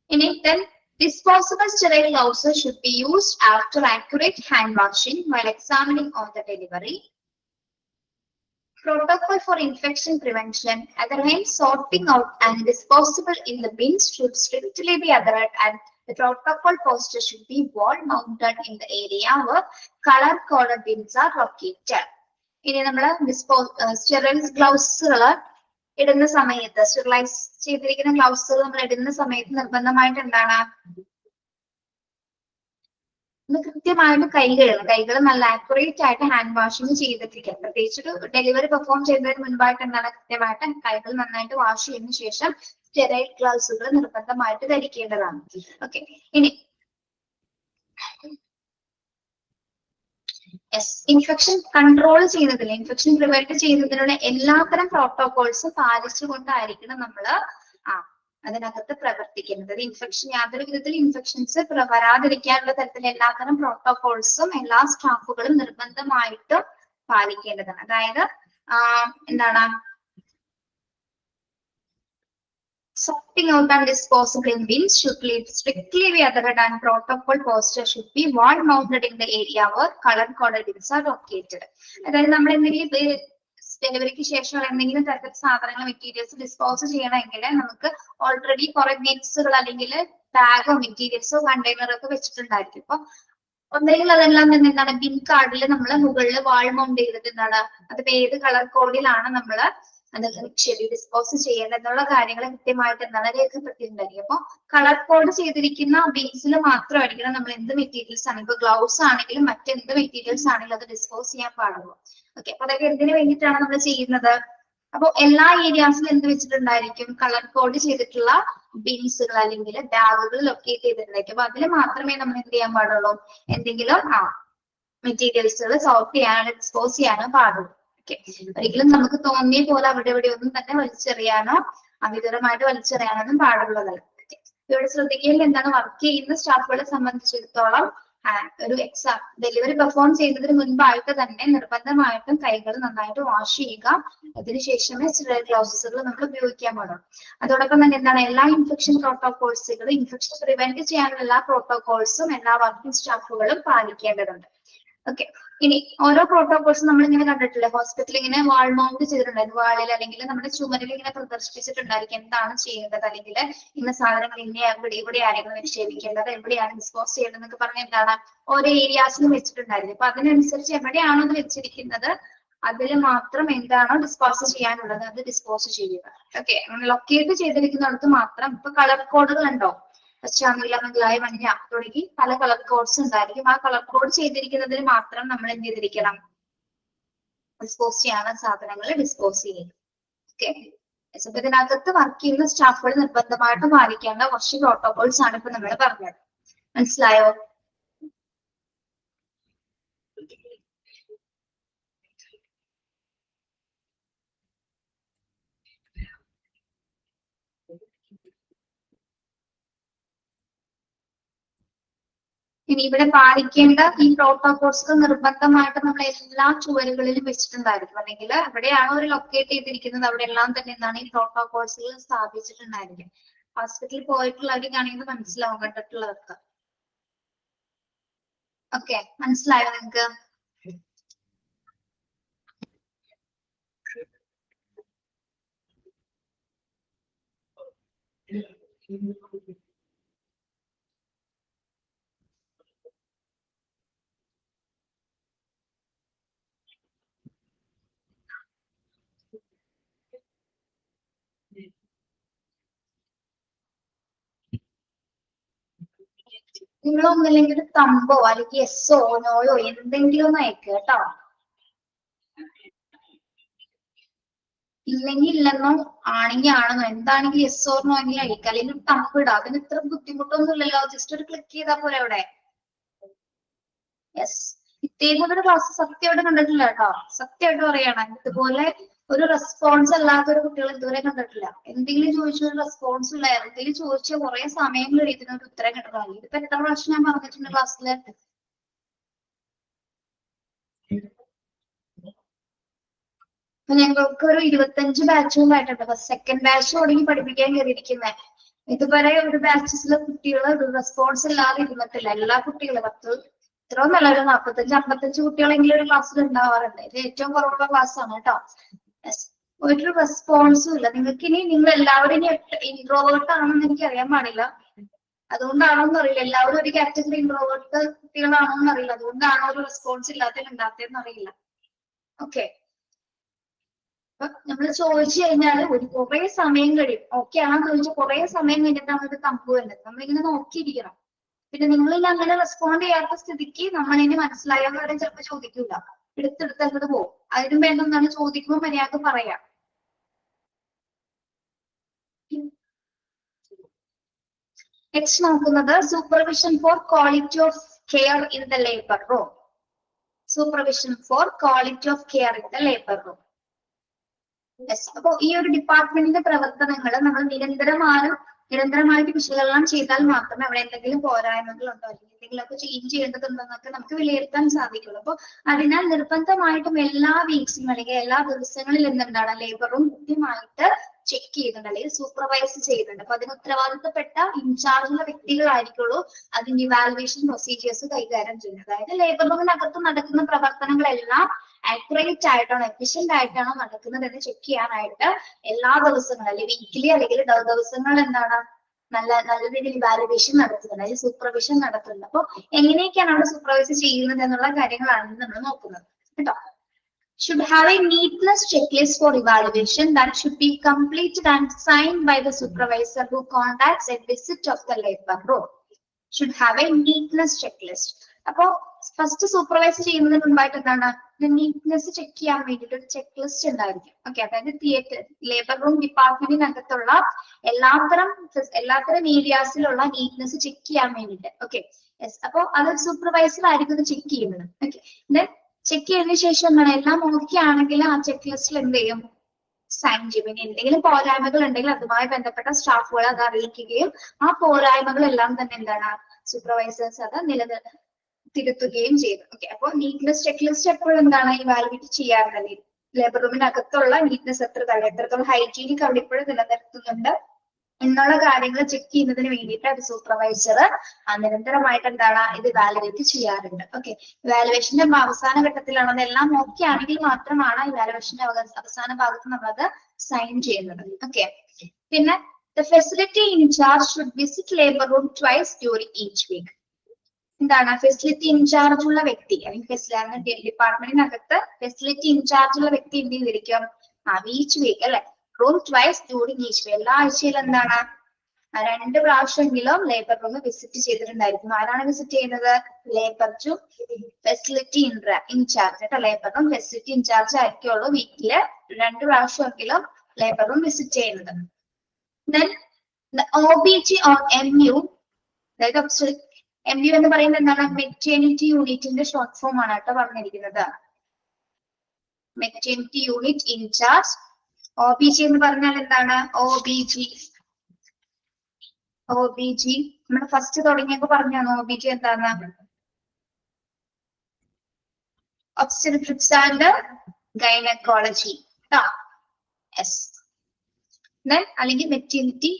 In it, then disposable sterile gloves should be used after accurate hand washing while examining on the delivery. Protocol for infection prevention, otherwise sorting out and disposable in the bins should strictly be adhered, and the protocol poster should be wall mounted in the area where color coded bins are located. ഇനി നമ്മൾ sterile ഗ്ലൗസുകൾ ഇടുന്ന സമയത്ത്, sterilise ചെയ്തിരിക്കുന്ന ഗ്ലൗസുകൾ നമ്മൾ ഇടുന്ന സമയത്ത് നിർബന്ധമായിട്ട് എന്താണ് കൃത്യമായിട്ട് കൈകൾ നല്ല ആക്യുറേറ്റ് ആയിട്ട് ഹാൻഡ് വാഷിംഗ് ചെയ്തിരിക്കുക. പ്രത്യേകിച്ച് ഒരു ഡെലിവറി പെർഫോം ചെയ്യുന്നതിന് മുൻപായിട്ട് എന്താണ് കൃത്യമായിട്ട് കൈകൾ നന്നായിട്ട് വാഷ് ചെയ്തതിനു ശേഷം സ്റ്റെറൈൽ ഗ്ലൗസുകൾ നിർബന്ധമായിട്ട് ധരിക്കേണ്ടതാണ്. ഓക്കെ, ഇനി ഇൻഫെക്ഷൻ കൺട്രോൾ ചെയ്യുന്നതിന്, ഇൻഫെക്ഷൻ പ്രിവെന്റ് ചെയ്യുന്നതിനുള്ള എല്ലാത്തരം പ്രോട്ടോകോൾസും പാലിച്ചുകൊണ്ടായിരിക്കണം നമ്മൾ അതിനകത്ത് പ്രവർത്തിക്കുന്നത്. ഇൻഫെക്ഷൻ യാതൊരു വിധത്തിൽ ഇൻഫെക്ഷൻസ് വരാതിരിക്കാനുള്ള തരത്തിൽ എല്ലാത്തരം പ്രോട്ടോകോൾസും എല്ലാ സ്റ്റാഫുകളും നിർബന്ധമായിട്ടും പാലിക്കേണ്ടതാണ്. അതായത് എന്താണ് sorting out and disposable in bins should strictly be adhered, and protocol poster should be wall mounted in the area where color coded bins are located. അതായത് നമ്മൾ എന്തെങ്കിലും ഡെലിവറിക്ക് ശേഷം എന്തെങ്കിലും തരത്തിൽ സാധനങ്ങൾ, മെറ്റീരിയൽസ് ഡിസ്പോസ് ചെയ്യണമെങ്കിൽ നമുക്ക് ഓൾറെഡി കുറെ ബിൻസുകൾ അല്ലെങ്കിൽ ബാഗോ മെറ്റീരിയൽസോ കണ്ടെയ്നറോ ഒക്കെ വെച്ചിട്ടുണ്ടായിരിക്കും. അപ്പൊ ഒന്നെങ്കിൽ അതെല്ലാം തന്നെ എന്താണ് ബിൻ കാർഡിൽ നമ്മൾ മുകളിൽ വാൾ മൗണ്ട് ചെയ്തിട്ട് എന്താണ് അതിപ്പോ ഏത് കളർ കോഡിലാണ് നമ്മൾ അത് ഡിസ്പോസ് ചെയ്യേണ്ടത് എന്നുള്ള കാര്യങ്ങൾ കൃത്യമായിട്ട് എന്താണ് രേഖപ്പെടുത്തിയിട്ടുണ്ടായിരിക്കും. അപ്പൊ കളർ കോഡ് ചെയ്തിരിക്കുന്ന ബിൻസിൽ മാത്രമായിരിക്കണം നമ്മൾ എന്ത് മെറ്റീരിയൽസ് ആണ്, ഇപ്പൊ ഗ്ലൗസ് ആണെങ്കിലും മറ്റെന്ത് മെറ്റീരിയൽസ് ആണെങ്കിലും അത് ഡിസ്പോസ് ചെയ്യാൻ പാടുള്ളൂ. ഓക്കെ, അപ്പൊ അതൊക്കെ എന്തിനു വേണ്ടിയിട്ടാണ് നമ്മൾ ചെയ്യുന്നത്? അപ്പൊ എല്ലാ ഏരിയാസിലും എന്ത് വെച്ചിട്ടുണ്ടായിരിക്കും? കളർ കോഡ് ചെയ്തിട്ടുള്ള ബിൻസുകൾ അല്ലെങ്കിൽ ബാഗുകൾ ലൊക്കേറ്റ് ചെയ്തിട്ടുണ്ടായിരിക്കും. അപ്പൊ അതിൽ മാത്രമേ നമ്മൾ എന്ത് ചെയ്യാൻ പാടുള്ളൂ, എന്തെങ്കിലും മെറ്റീരിയൽസുകൾ സോർട്ട് ചെയ്യാനോ ഡിസ്പോസ് ചെയ്യാനോ പാടുള്ളൂ. ഒരിക്കലും നമുക്ക് തോന്നിയ പോലെ അവിടെ ഇവിടെ ഒന്നും തന്നെ വലിച്ചെറിയാനോ അമിതമായിട്ട് വലിച്ചെറിയാനൊന്നും പാടുള്ളതല്ല. ഇവിടെ ശ്രദ്ധിക്കേണ്ടത് എന്താണ്, വർക്ക് ചെയ്യുന്ന സ്റ്റാഫുകളെ സംബന്ധിച്ചിടത്തോളം ഒരു ഡെലിവറി പെർഫോം ചെയ്യുന്നതിന് മുൻപായിട്ട് തന്നെ നിർബന്ധമായിട്ടും കൈകൾ നന്നായിട്ട് വാഷ് ചെയ്യുക. അതിനുശേഷമേ സ്റ്റെറൈൽ ഗ്ലൗസുകൾ നമ്മൾ ഉപയോഗിക്കാൻ പാടുള്ളൂ. അതോടൊപ്പം തന്നെ എന്താണ് എല്ലാ ഇൻഫെക്ഷൻ പ്രോട്ടോകോൾസുകളും, ഇൻഫെക്ഷൻ പ്രിവെന്റ് ചെയ്യാനുള്ള എല്ലാ പ്രോട്ടോകോൾസും എല്ലാ വർക്കിംഗ് സ്റ്റാഫുകളും പാലിക്കേണ്ടതുണ്ട്. ഓക്കെ, ഇനി ഓരോ പ്രോട്ടോകോൾസും നമ്മൾ ഇങ്ങനെ കണ്ടിട്ടില്ലേ, ഹോസ്പിറ്റലിൽ ഇങ്ങനെ വാൾ മൗണ്ട് ചെയ്തിട്ടുണ്ടായിരുന്നു. വാളിൽ അല്ലെങ്കിൽ നമ്മുടെ ചുമരിൽ ഇങ്ങനെ പ്രദർശിപ്പിച്ചിട്ടുണ്ടായിരിക്കും എന്താണ് ചെയ്യേണ്ടത്, അല്ലെങ്കിൽ ഇന്ന സാധനങ്ങൾ ഇവിടെ ആരെങ്കിലും നിക്ഷേപിക്കേണ്ടത്, എവിടെയാണ് ഡിസ്പോസ് ചെയ്യേണ്ടത് എന്നൊക്കെ പറഞ്ഞ് എന്താണ് ഓരോ ഏരിയാസിലും വെച്ചിട്ടുണ്ടായിരുന്നു. അപ്പൊ അതിനനുസരിച്ച് എവിടെയാണോ അത് വെച്ചിരിക്കുന്നത് അതിൽ മാത്രം എന്താണോ ഡിസ്പോസ് ചെയ്യാനുള്ളത് അത് ഡിസ്പോസ് ചെയ്യുക. ഓക്കെ, ലൊക്കേറ്റ് ചെയ്തിരിക്കുന്നിടത്ത് മാത്രം. ഇപ്പൊ കളർ കോഡുകൾ ഉണ്ടോ, പശ്ചാത്തല, മംഗലായ, മഞ്ഞ തുടങ്ങി പല കളർ കോഡ്സ് ഉണ്ടായിരിക്കും. ആ കളർ കോഡ് ചെയ്തിരിക്കുന്നതിന് മാത്രം നമ്മൾ എന്ത് ചെയ്തിരിക്കണം, ഡിസ്പോസ് ചെയ്യാനുള്ള സാധനങ്ങൾ ഡിസ്പോസ് ചെയ്യും. ഓക്കെ, ഇതിനകത്ത് വർക്ക് ചെയ്യുന്ന സ്റ്റാഫുകൾ നിർബന്ധമായിട്ട് പാലിക്കേണ്ട കുറച്ച് പ്രോട്ടോകോൾസ് ആണ് ഇപ്പൊ നമ്മൾ പറഞ്ഞത്. മനസ്സിലായോ? ഇനി ഇവിടെ പാലിക്കേണ്ട ഈ പ്രോട്ടോകോൾസ് നിർബന്ധമായിട്ട് നമ്മൾ എല്ലാ ചുവരുകളിലും വെച്ചിട്ടുണ്ടായിരിക്കും, അല്ലെങ്കിൽ എവിടെയാണോ ഒരു ലൊക്കേറ്റ് ചെയ്തിരിക്കുന്നത് അവിടെ എല്ലാം തന്നെ എന്താണ് ഈ പ്രോട്ടോകോൾസുകൾ സ്ഥാപിച്ചിട്ടുണ്ടായിരിക്കും. ഹോസ്പിറ്റലിൽ പോയിട്ടുള്ളവർക്കാണെങ്കിൽ മനസ്സിലാവും, കണ്ടിട്ടുള്ളവർക്ക്. ഓക്കെ, മനസ്സിലായോ നിങ്ങൾക്ക്? നിങ്ങളൊന്നില്ലെങ്കിൽ തമ്പോ അല്ലെങ്കിൽ എസ്സോ നോയോ എന്തെങ്കിലും ഒന്ന് അയക്കുക കേട്ടോ. ഇല്ലെങ്കിൽ ഇല്ലെന്നോ ആണെങ്കിൽ ആണെന്നോ എന്താണെങ്കിൽ എസ് ഓർ നോ എങ്കിലും അയക്കുക, അല്ലെങ്കിൽ തമ്പ് ഇടാം. അതിന് ഇത്ര ബുദ്ധിമുട്ടൊന്നും ഇല്ലല്ലോ, ജസ്റ്റ് ഒരു ക്ലിക്ക് ചെയ്താൽ പോലെ അവിടെ. യെസ്, ഇദ്ദേഹത്തിന്റെ ക്ലാസ് സത്യമായിട്ട് കണ്ടിട്ടില്ല കേട്ടോ, സത്യമായിട്ട് പറയണം. ഇതുപോലെ ഒരു റെസ്പോൺസ് അല്ലാത്ത ഒരു കുട്ടികൾ ഇതുവരെ കണ്ടിട്ടില്ല. എന്തെങ്കിലും ചോദിച്ച ഒരു റെസ്പോൺസ് ഇല്ല, എന്തെങ്കിലും ചോദിച്ച കുറെ സമയം കഴിയുന്ന ഒരു ഉത്തരം കിട്ടണം. ഇതിപ്പോ എത്ര പ്രാവശ്യം ഞാൻ പറഞ്ഞിട്ടുണ്ട് ക്ലാസ്സില്. ഞങ്ങൾക്ക് ഒരു 25 ബാച്ചുകളായിട്ടുണ്ട്. സെക്കൻഡ് ബാച്ച് തുടങ്ങി പഠിപ്പിക്കാൻ കയറിയിരിക്കുന്നത്. ഇതുവരെ ഒരു ബാച്ചസിലെ കുട്ടികൾ റെസ്പോൺസ് ഇല്ലാതെ ഇരുന്നിട്ടില്ല. എല്ലാ കുട്ടികളും 10 ഇത്രയൊന്നല്ല, ഒരു 45-55 കുട്ടികളെങ്കിലും ഒരു ക്ലാസ്സിൽ ഉണ്ടാവാറുണ്ട്. ഇത് ഏറ്റവും കുറവുള്ള ക്ലാസ് ആണ് കേട്ടോ. ഒരു റെസ്പോൺസും ഇല്ല. നിങ്ങൾക്ക് ഇനി നിങ്ങൾ എല്ലാവരും ഇനി ഇൻട്രോവേർട്ട് ആണെന്ന് എനിക്ക് അറിയാൻ പാടില്ല. അതുകൊണ്ടാണോന്ന് അറിയില്ല, എല്ലാവരും ഒരു കാറ്റഗറി ഇൻട്രോവേർട്ട് കുട്ടികളാണോന്ന് അറിയില്ല. അതുകൊണ്ടാണോ ഒരു റെസ്പോൺസ് ഇല്ലാത്തതെന്ന് അറിയില്ല. ഓക്കെ, അപ്പൊ നമ്മൾ ചോദിച്ചു കഴിഞ്ഞാൽ ഒരു കുറെ സമയം കഴിയും. ഓക്കെ ആണെന്ന് ചോദിച്ചാൽ കുറെ സമയം കഴിഞ്ഞിട്ടാണ് ഒരു തമ്പ് വരുന്നത്. നമ്മളിങ്ങനെ നോക്കിയിരിക്കണം. പിന്നെ നിങ്ങളിൽ അങ്ങനെ റെസ്പോണ്ട് ചെയ്യാത്ത സ്ഥിതിക്ക് നമ്മളിനി മനസ്സിലായ കാര്യം ചിലപ്പോൾ ചോദിക്കില്ല, എടുത്തെടുത്ത് അങ്ങോട്ട് പോകും. അതിനും വേണ്ട എന്താണ് ചോദിക്കുമ്പോൾ മര്യാദ പറയാം. നെക്സ്റ്റ് നോക്കുന്നത് supervision four quality of care in the labour room. Supervision four quality of care in the labour room. Yes, അപ്പൊ ഈ ഒരു ഡിപ്പാർട്ട്മെന്റിന്റെ പ്രവർത്തനങ്ങൾ നമ്മൾ നിരന്തരമായിട്ട് വിശകലനം ചെയ്താൽ മാത്രമേ അവിടെ എന്തെങ്കിലും പോരായ്മകളുണ്ടോ അല്ലെങ്കിൽ എന്തെങ്കിലുമൊക്കെ ചേഞ്ച് ചെയ്യേണ്ടതുണ്ടോന്നൊക്കെ നമുക്ക് വിലയിരുത്താൻ സാധിക്കുള്ളൂ. അപ്പൊ അതിനാൽ നിർബന്ധമായിട്ടും എല്ലാ വീക്സിലും അല്ലെങ്കിൽ എല്ലാ ദിവസങ്ങളിലും എന്തുണ്ടാണ് ലേബർ റൂം കൃത്യമായിട്ട് ചെക്ക് ചെയ്യുന്നുണ്ട് അല്ലെങ്കിൽ സൂപ്പർവൈസ് ചെയ്യുന്നുണ്ട്. അപ്പൊ അതിന് ഉത്തരവാദിത്തപ്പെട്ട ഇൻചാർജുള്ള വ്യക്തികളായിരിക്കുള്ളൂ അതിന്റെ ഇവാലുവേഷൻ പ്രൊസീജിയേഴ്സ് കൈകാര്യം ചെയ്യുന്നത്. അതായത് ലേബർ റൂമിനകത്ത് നടക്കുന്ന പ്രവർത്തനങ്ങളെല്ലാം ആക്യുറേറ്റ് ആയിട്ടാണോ എഫിഷ്യന്റ് ആയിട്ടാണോ നടക്കുന്നത് എന്ന് ചെക്ക് ചെയ്യാനായിട്ട് എല്ലാ ദിവസങ്ങളും അല്ലെങ്കിൽ വീക്കിലി അല്ലെങ്കിൽ ദിവസങ്ങൾ എന്താണ് നല്ല രീതിയിൽ ഇവാലുവേഷൻ നടത്തുന്നുണ്ട്, അല്ലെങ്കിൽ സൂപ്പർവിഷൻ നടത്തുന്നുണ്ട്. അപ്പൊ എങ്ങനെയൊക്കെയാണ് അവിടെ സൂപ്പർവൈസ് ചെയ്യുന്നത് എന്നുള്ള കാര്യങ്ങളാണ് നമ്മൾ നോക്കുന്നത് കേട്ടോ. Should have a neatness checklist for evaluation that should be completed and signed by the supervisor who conducts a visit of the labor room. Should have a neatness checklist. അപ്പോ ഫസ്റ്റ് സൂപ്പർവൈസ് ചെയ്യുന്നതിന് മുൻപായിട്ട് എന്താണ് neatness check ചെയ്യാൻ വേണ്ടിയിട്ട് ഒരു check list ഉണ്ടായിരിക്കും. Okay, അതായത് labour room ഡിപ്പാർട്ട്മെന്റിനകത്തുള്ള എല്ലാത്തരം ഏരിയാസിലുള്ള നീറ്റ്നെസ് ചെക്ക് ചെയ്യാൻ വേണ്ടിയിട്ട്. ഓക്കെ, യെസ്, അപ്പൊ അത് സൂപ്പർവൈസർ ആയിരിക്കും ചെക്ക് ചെയ്യുന്നത്. ഓക്കെ, ദെൻ ചെക്ക് ചെയ്തതിനു ശേഷം എന്താണ് എല്ലാം ഓക്കെ ആണെങ്കിൽ ആ ചെക്ക് ലിസ്റ്റിൽ എന്ത് ചെയ്യും, സൈൻ ചെയ്യും. ഇനി എന്തെങ്കിലും പോരായ്മകൾ ഉണ്ടെങ്കിൽ അതുമായി ബന്ധപ്പെട്ട സ്റ്റാഫുകളെ അത് അറിയിക്കുകയും ആ പോരായ്മകളെല്ലാം തന്നെ എന്താണ് സൂപ്പർവൈസേഴ്സ് അത് തിരുത്തുകയും ചെയ്തു. ഓക്കെ, അപ്പോൾ നീറ്റ്നെസ് ചെക്ക് ലിസ്റ്റ് എപ്പോഴും എന്താണ് ഇവാലുവേറ്റ് ചെയ്യാറുണ്ട്. ലേബർ റൂമിനകത്തുള്ള നീറ്റ്നെസ് എത്രത്തോളം ഹൈജീനിക് അവിടെ ഇപ്പോഴും നിലനിർത്തുന്നുണ്ട് എന്നുള്ള കാര്യങ്ങൾ ചെക്ക് ചെയ്യുന്നതിന് വേണ്ടിയിട്ട് അത് സൂപ്പർവൈസർ നിരന്തരമായിട്ട് എന്താണ് ഇത് ഇവാലുവേറ്റ് ചെയ്യാറുണ്ട്. ഓക്കെ, ഇവാലുവേഷന്റെ അവസാന ഘട്ടത്തിലാണ് അതെല്ലാം ഓക്കെ ആണെങ്കിൽ മാത്രമാണ് ഇവാലുവേഷന്റെ അവസാന ഭാഗത്ത് നമ്മളത് സൈൻ ചെയ്യുന്നത്. ഓക്കെ, പിന്നെ the facility in charge should visit labor room twice during each week. എന്താണ് ഫെസിലിറ്റി ഇൻചാർജ് ഉള്ള വ്യക്തി അല്ലെങ്കിൽ ഡിപ്പാർട്ട്മെന്റിനകത്ത് ഫെസിലിറ്റി ഇൻചാർജ് ഉള്ള വ്യക്തി എന്ത് ചെയ്തിരിക്കും, ഈച്ച് വീക്ക് അല്ലെ room twice during each week, എല്ലാ ആഴ്ചയിലും എന്താണ് 2 പ്രാവശ്യമെങ്കിലും ലേബർ റൂം വിസിറ്റ് ചെയ്തിട്ടുണ്ടായിരിക്കും. ആരാണ് വിസിറ്റ് ചെയ്യുന്നത്, ലേബർ ടു ഫെസിലിറ്റി ഇൻചാർജ് കേട്ടോ. ലേബർ റൂം ഫെസിലിറ്റി ഇൻചാർജ് ആയിരിക്കുള്ളൂ വീക്കില് 2 പ്രാവശ്യമെങ്കിലും ലേബർ റൂം വിസിറ്റ് ചെയ്യുന്നത്. Then the OBG or MU, അതായത് MU എന്ന് പറയുന്നത് എന്താണ്? മെറ്റേണിറ്റി യൂണിറ്റിന്റെ ഷോർട്ട് ഫോം ആണ് കേട്ടോ പറഞ്ഞിരിക്കുന്നത്. Maternity unit in charge. OBG എന്ന് പറഞ്ഞാൽ എന്താണ്? OBG നമ്മൾ ഫസ്റ്റ് തുടങ്ങിയപ്പോ പറഞ്ഞു OBG എന്താണ്? Obstetrics and gynaecology. അല്ലെങ്കിൽ മെറ്റേണിറ്റി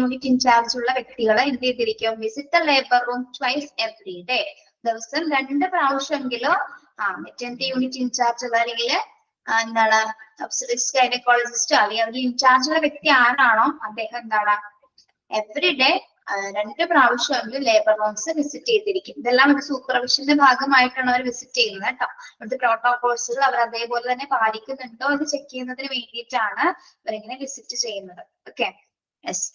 യൂണിറ്റ് ഇൻചാർജ് ഉള്ള വ്യക്തികളെ എന്ത് ചെയ്തിരിക്കും? Visit the labour room twice every day. ദിവസം 2 പ്രാവശ്യമെങ്കിലും മെറ്റേണിറ്റി യൂണിറ്റ് ഇൻചാർജ് അല്ലെങ്കിൽ എന്താണ് ഒബ്സ്റ്റെട്രിക്സ് ഗൈനക്കോളജിസ്റ്റ് അല്ലെങ്കിൽ അതിൽ ഇൻചാർജ് ഉള്ള വ്യക്തി ആരാണോ അദ്ദേഹം എന്താണ് എവറി ഡേ 2 പ്രാവശ്യമെങ്കിലും ലേബർ റൂംസ് വിസിറ്റ് ചെയ്തിരിക്കും. ഇതെല്ലാം ഒരു സൂപ്പർവിഷന്റെ ഭാഗമായിട്ടാണ് അവർ വിസിറ്റ് ചെയ്യുന്നത് കേട്ടോ. ഇവിടുത്തെ പ്രോട്ടോകോൾസുകൾ അവർ അതേപോലെ തന്നെ പാലിക്കുന്നുണ്ടോ എന്ന് ചെക്ക് ചെയ്യുന്നതിന് വേണ്ടിയിട്ടാണ് അവരിങ്ങനെ വിസിറ്റ് ചെയ്യുന്നത്. Okay, yes.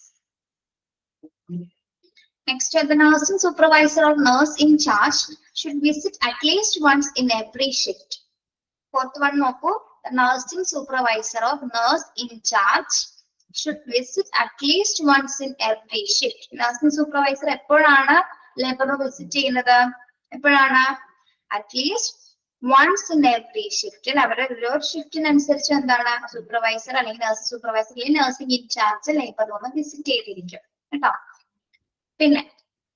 Next, the nursing supervisor or nurse in charge should visit at least once in every shift. Fourth one നോക്കൂ. The nursing supervisor or nurse in charge should visit at least once in every shift. Nursing supervisor എപ്പോഴാണ് labour room visit ചെയ്യുന്നത്? എപ്പോഴാണ്? At least once in every shift. അവരുടെ ഓരോ ഷിഫ്റ്റിനനുസരിച്ച് എന്താണ് supervisor അല്ലെങ്കിൽ nursing supervisor അല്ലെങ്കിൽ nursing in charge labour room visit ചെയ്തിരിക്കും കേട്ടോ. പിന്നെ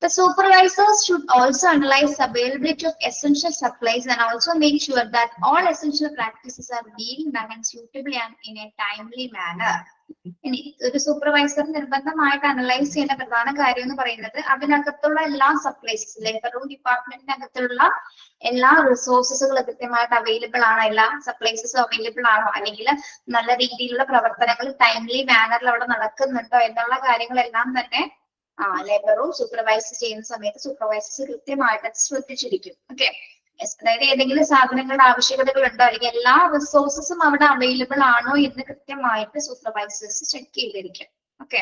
the supervisors should also analyze the availability of essential supplies and also make sure that all essential practices are being done suitably and in a timely manner. ഇനി ഒരു supervisor നിർബന്ധമായിട്ട് analyse ചെയ്യുന്ന പ്രധാന കാര്യം എന്ന് പറയുന്നത് അതിനകത്തുള്ള എല്ലാ സപ്ലൈസ്, ലേബർ റൂം ഡിപ്പാർട്ട്മെന്റിനകത്തുള്ള എല്ലാ റിസോഴ്സസുകളും കൃത്യമായിട്ട് അവൈലബിൾ ആണോ, എല്ലാ സപ്ലൈസസും അവൈലബിൾ ആണോ, അല്ലെങ്കിൽ നല്ല രീതിയിലുള്ള പ്രവർത്തനങ്ങൾ ടൈംലി മാനറിൽ അവിടെ നടക്കുന്നുണ്ടോ എന്നുള്ള കാര്യങ്ങളെല്ലാം തന്നെ ലേബർ റൂം സൂപ്പർവൈസ് ചെയ്യുന്ന സമയത്ത് സൂപ്പർവൈസേഴ്സ് കൃത്യമായിട്ട് ശ്രദ്ധിച്ചിരിക്കും. ഓക്കെ, അതായത് ഏതെങ്കിലും സാധനങ്ങളുടെ ആവശ്യകതകൾ ഉണ്ടോ അല്ലെങ്കിൽ എല്ലാ റിസോഴ്സസും അവിടെ അവൈലബിൾ ആണോ എന്ന് കൃത്യമായിട്ട് സൂപ്പർവൈസേഴ്സ് ചെക്ക് ചെയ്തിരിക്കും. ഓക്കെ,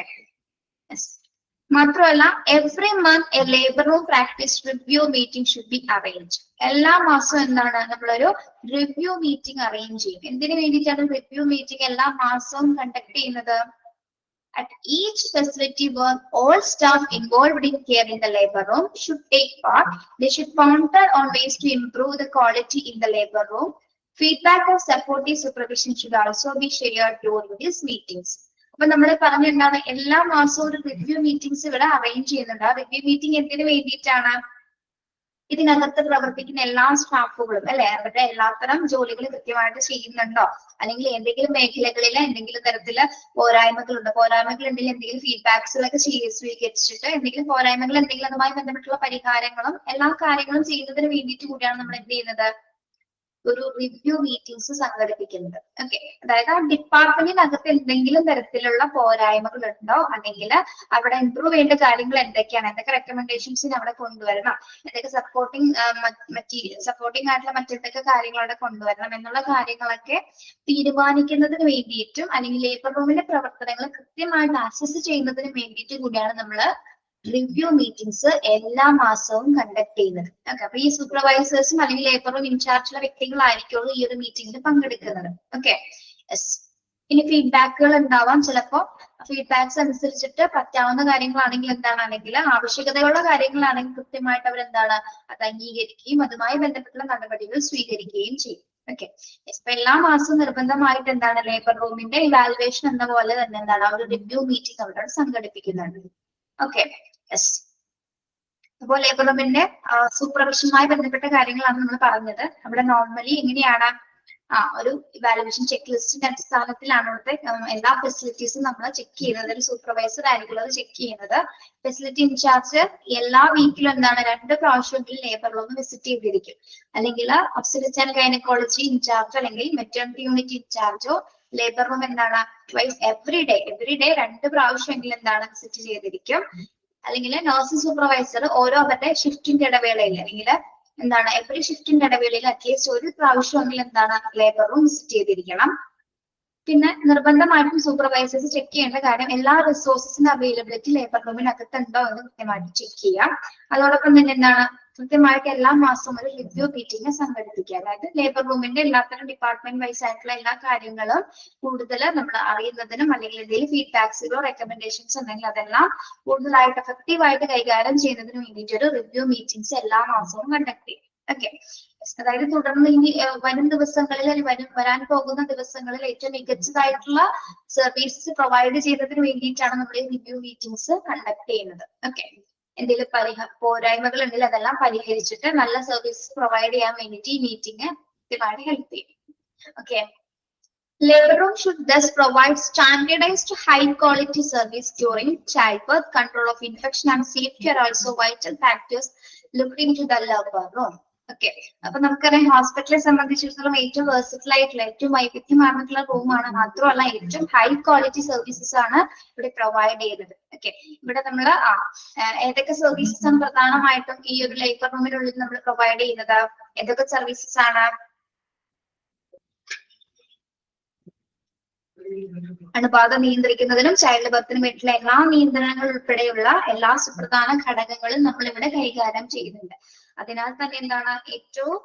മാത്രമല്ല every month A labour room practice review meeting should be arrange. എല്ലാ മാസവും എന്താണ് നമ്മളൊരു റിവ്യൂ മീറ്റിംഗ് അറേഞ്ച് ചെയ്യും. എന്തിനു വേണ്ടിയിട്ടാണ് റിവ്യൂ മീറ്റിംഗ് എല്ലാ മാസവും കണ്ടക്ട് ചെയ്യുന്നത്? At each facility where all staff involved in care in the labor room should take part. They should ponder on ways to improve the quality in the labor room. Feedback of supportive supervision should also be shared during these meetings. അപ്പൊ നമ്മൾ പറഞ്ഞിട്ടുണ്ടാണ് എല്ലാ മാസവും ഒരു review meetings ഇവിടെ arrange ചെയ്യുന്നുണ്ട്. ആ review meeting എന്തിനു വേണ്ടിയിട്ടാണ്? ഇതിനകത്ത് പ്രവർത്തിക്കുന്ന എല്ലാ സ്റ്റാഫുകളും അല്ലെ അവരുടെ എല്ലാത്തരം ജോലികൾ കൃത്യമായിട്ട് ചെയ്യുന്നുണ്ടോ, അല്ലെങ്കിൽ എന്തെങ്കിലും മേഖലകളിൽ എന്തെങ്കിലും തരത്തില് പോരായ്മകൾ ഉണ്ടെങ്കിൽ എന്തെങ്കിലും ഫീഡ്ബാക്സുകളൊക്കെ സ്വീകരിച്ചിട്ട് എന്തെങ്കിലും പോരായ്മകൾ എന്തെങ്കിലും അതുമായി ബന്ധപ്പെട്ടുള്ള പരിഹാരങ്ങളും എല്ലാ കാര്യങ്ങളും ചെയ്യുന്നതിന് വേണ്ടിയിട്ട് കൂടിയാണ് നമ്മൾ എന്ത് ചെയ്യുന്നത്? ഒരു റിവ്യൂ മീറ്റിംഗ്സ് സംഘടിപ്പിക്കുന്നത്. ഓക്കെ, അതായത് ആ ഡിപ്പാർട്ട്മെന്റിനകത്ത് എന്തെങ്കിലും തരത്തിലുള്ള പോരായ്മകൾ ഉണ്ടോ, അല്ലെങ്കിൽ അവിടെ ഇംപ്രൂവ് ചെയ്യേണ്ട കാര്യങ്ങൾ എന്തൊക്കെയാണ്, എന്തൊക്കെ റെക്കമെൻഡേഷൻസിന് അവിടെ കൊണ്ടുവരണം, എന്തൊക്കെ സപ്പോർട്ടിങ് ആയിട്ടുള്ള മറ്റെന്തൊക്കെ കാര്യങ്ങൾ അവിടെ കൊണ്ടുവരണം എന്നുള്ള കാര്യങ്ങളൊക്കെ തീരുമാനിക്കുന്നതിന് വേണ്ടിയിട്ടും അല്ലെങ്കിൽ ലേബർ റൂമിന്റെ പ്രവർത്തനങ്ങൾ കൃത്യമായിട്ട് അസസ് ചെയ്യുന്നതിന് വേണ്ടിയിട്ട് കൂടിയാണ് നമ്മൾ റിവ്യൂ മീറ്റിംഗ്സ് എല്ലാ മാസവും കണ്ടക്ട് ചെയ്യുന്നത്. ഓക്കെ, അപ്പൊ ഈ സൂപ്പർവൈസേഴ്സും അല്ലെങ്കിൽ ലേബർ റൂം ഇൻചാർജുള്ള വ്യക്തികളായിരിക്കുള്ളൂ ഈ ഒരു മീറ്റിംഗിൽ പങ്കെടുക്കുന്നത്. Okay, yes. ഇനി ഫീഡ്ബാക്കുകൾ ഉണ്ടാവാം. ചിലപ്പോ ഫീഡ്ബാക്സ് അനുസരിച്ചിട്ട് പറ്റാവുന്ന കാര്യങ്ങളാണെങ്കിൽ എന്താണെങ്കിൽ ആവശ്യകതയുള്ള കാര്യങ്ങളാണെങ്കിൽ കൃത്യമായിട്ട് അവരെന്താണ് അത് അംഗീകരിക്കുകയും അതുമായി ബന്ധപ്പെട്ടുള്ള നടപടികൾ സ്വീകരിക്കുകയും ചെയ്യും. ഓക്കെ, ഇപ്പൊ എല്ലാ മാസവും നിർബന്ധമായിട്ട് എന്താണ് ലേബർ റൂമിന്റെ ഇവാലുവേഷൻ എന്ന പോലെ തന്നെ എന്താണ് ഒരു റിവ്യൂ മീറ്റിംഗ് അവിടെ സംഘടിപ്പിക്കുന്നുണ്ട്. Okay, yes. അപ്പോൾ ലേബർ റൂമിന്റെ സൂപ്പർവിഷനുമായി ബന്ധപ്പെട്ട കാര്യങ്ങളാണ് നമ്മൾ പറഞ്ഞത്. അവിടെ നോർമലി എങ്ങനെയാണ് ഒരു ഇവാലുവേഷൻ ചെക്ക് ലിസ്റ്റിന്റെ അടിസ്ഥാനത്തിലാണ് അവിടുത്തെ എല്ലാ ഫെസിലിറ്റീസും നമ്മൾ ചെക്ക് ചെയ്യുന്നത്. ഒരു സൂപ്പർവൈസർ ആയിരിക്കും അത് ചെക്ക് ചെയ്യുന്നത്. ഫെസിലിറ്റി ഇൻചാർജ് എല്ലാ വീക്കിലും എന്താണ് 2 പ്രാവശ്യമെങ്കിലും ലേബർ റൂം വിസിറ്റ് ചെയ്തിരിക്കും. അല്ലെങ്കിൽ ഒബ്സ്റ്റെട്രിക്സ് ആൻഡ് ഗൈനക്കോളജി ഇൻചാർജ് അല്ലെങ്കിൽ മെറ്റേണിറ്റി യൂണിറ്റ് ഇൻചാർജോ ലേബർ റൂം എന്താണ് ട്വൈസ് എവറി ഡേ 2 പ്രാവശ്യമെങ്കിലും എന്താണ് വിസിറ്റ് ചെയ്തിരിക്കും. അല്ലെങ്കിൽ നഴ്സിംഗ് സൂപ്പർവൈസർ ഓരോ അവരുടെ ഷിഫ്റ്റിന്റെ ഇടവേളയിൽ അല്ലെങ്കിൽ എന്താണ് എവറി ഷിഫ്റ്റിന്റെ ഇടവേളയിൽ അറ്റ്ലീസ്റ്റ് 1 പ്രാവശ്യമെങ്കിലും എന്താണ് ലേബർ റൂം വിസിറ്റ് ചെയ്തിരിക്കണം. പിന്നെ നിർബന്ധമായിട്ടും സൂപ്പർവൈസേഴ്സ് ചെക്ക് ചെയ്യേണ്ട കാര്യം എല്ലാ റിസോഴ്സസിന്റെ അവൈലബിലിറ്റി ലേബർ റൂമിനകത്ത് ഉണ്ടോ എന്ന് കൃത്യമായിട്ട് ചെക്ക് ചെയ്യാം. അതോടൊപ്പം തന്നെ എന്താണ് കൃത്യമായിട്ട് എല്ലാ മാസവും ഒരു റിവ്യൂ മീറ്റിംഗ് സംഘടിപ്പിക്കുക. അതായത് ലേബർ റൂമിന്റെ എല്ലാത്തരം ഡിപ്പാർട്ട്മെന്റ് വൈസ് ആയിട്ടുള്ള എല്ലാ കാര്യങ്ങളും കൂടുതൽ നമ്മൾ അറിയുന്നതിനും അല്ലെങ്കിൽ എന്തെങ്കിലും ഫീഡ്ബാക്സുകളോ റെക്കമെൻഡേഷൻസ് ഉണ്ടെങ്കിൽ അതെല്ലാം കൂടുതലായിട്ട് എഫക്റ്റീവായിട്ട് കൈകാര്യം ചെയ്യുന്നതിന് വേണ്ടിയിട്ട് ഒരു റിവ്യൂ മീറ്റിംഗ്സ് എല്ലാ മാസവും കണ്ടക്ട് ചെയ്യും. ഓക്കെ, അതായത് തുടർന്ന് ഇനി വരും ദിവസങ്ങളിൽ വരാൻ പോകുന്ന ദിവസങ്ങളിൽ ഏറ്റവും മികച്ചതായിട്ടുള്ള സർവീസസ് പ്രൊവൈഡ് ചെയ്യുന്നതിന് വേണ്ടിയിട്ടാണ് നമ്മൾ ഈ റിവ്യൂ മീറ്റിംഗ്സ് കണ്ടക്ട് ചെയ്യുന്നത്. ഓക്കെ, എന്തെങ്കിലും പോരായ്മകൾ ഉണ്ടെങ്കിൽ അതെല്ലാം പരിഹരിച്ചിട്ട് നല്ല സർവീസസ് പ്രൊവൈഡ് ചെയ്യാൻ വേണ്ടിയിട്ട് ഈ മീറ്റിംഗ് കൃത്യമായിട്ട് ഹെൽപ്പ് ചെയ്യും. Okay, labor room should thus provide standardized high quality service during childbirth. Control of infection and safety are also vital factors looked into the labor room. Okay, അപ്പൊ നമുക്കറിയാം ഹോസ്പിറ്റലിനെ സംബന്ധിച്ചിടത്തോളം ഏറ്റവും versatile ആയിട്ടുള്ള ഏറ്റവും വൈവിധ്യമാർന്നിട്ടുള്ള റൂമാണ്. മാത്രമല്ല ഏറ്റവും ഹൈ ക്വാളിറ്റി സർവീസസ് ആണ് ഇവിടെ പ്രൊവൈഡ് ചെയ്യുന്നത്. ഓക്കെ, ഇവിടെ നമ്മൾ ഏതൊക്കെ സർവീസസ് ആണ് പ്രധാനമായിട്ടും ഈ ഒരു ലേബർ റൂമിനുള്ളിൽ നമ്മൾ പ്രൊവൈഡ് ചെയ്യുന്നത്? ഏതൊക്കെ സർവീസസ് ആണ്? അണുബാധ നിയന്ത്രിക്കുന്നതിനും ചൈൽഡ് ബർത്തിനും വേണ്ടിയിട്ടുള്ള എല്ലാ നിയന്ത്രണങ്ങൾ ഉൾപ്പെടെയുള്ള എല്ലാ സുപ്രധാന ഘടകങ്ങളും നമ്മൾ ഇവിടെ കൈകാര്യം ചെയ്യുന്നുണ്ട്. അതിനാൽ തന്നെ എന്താണ് ഏറ്റവും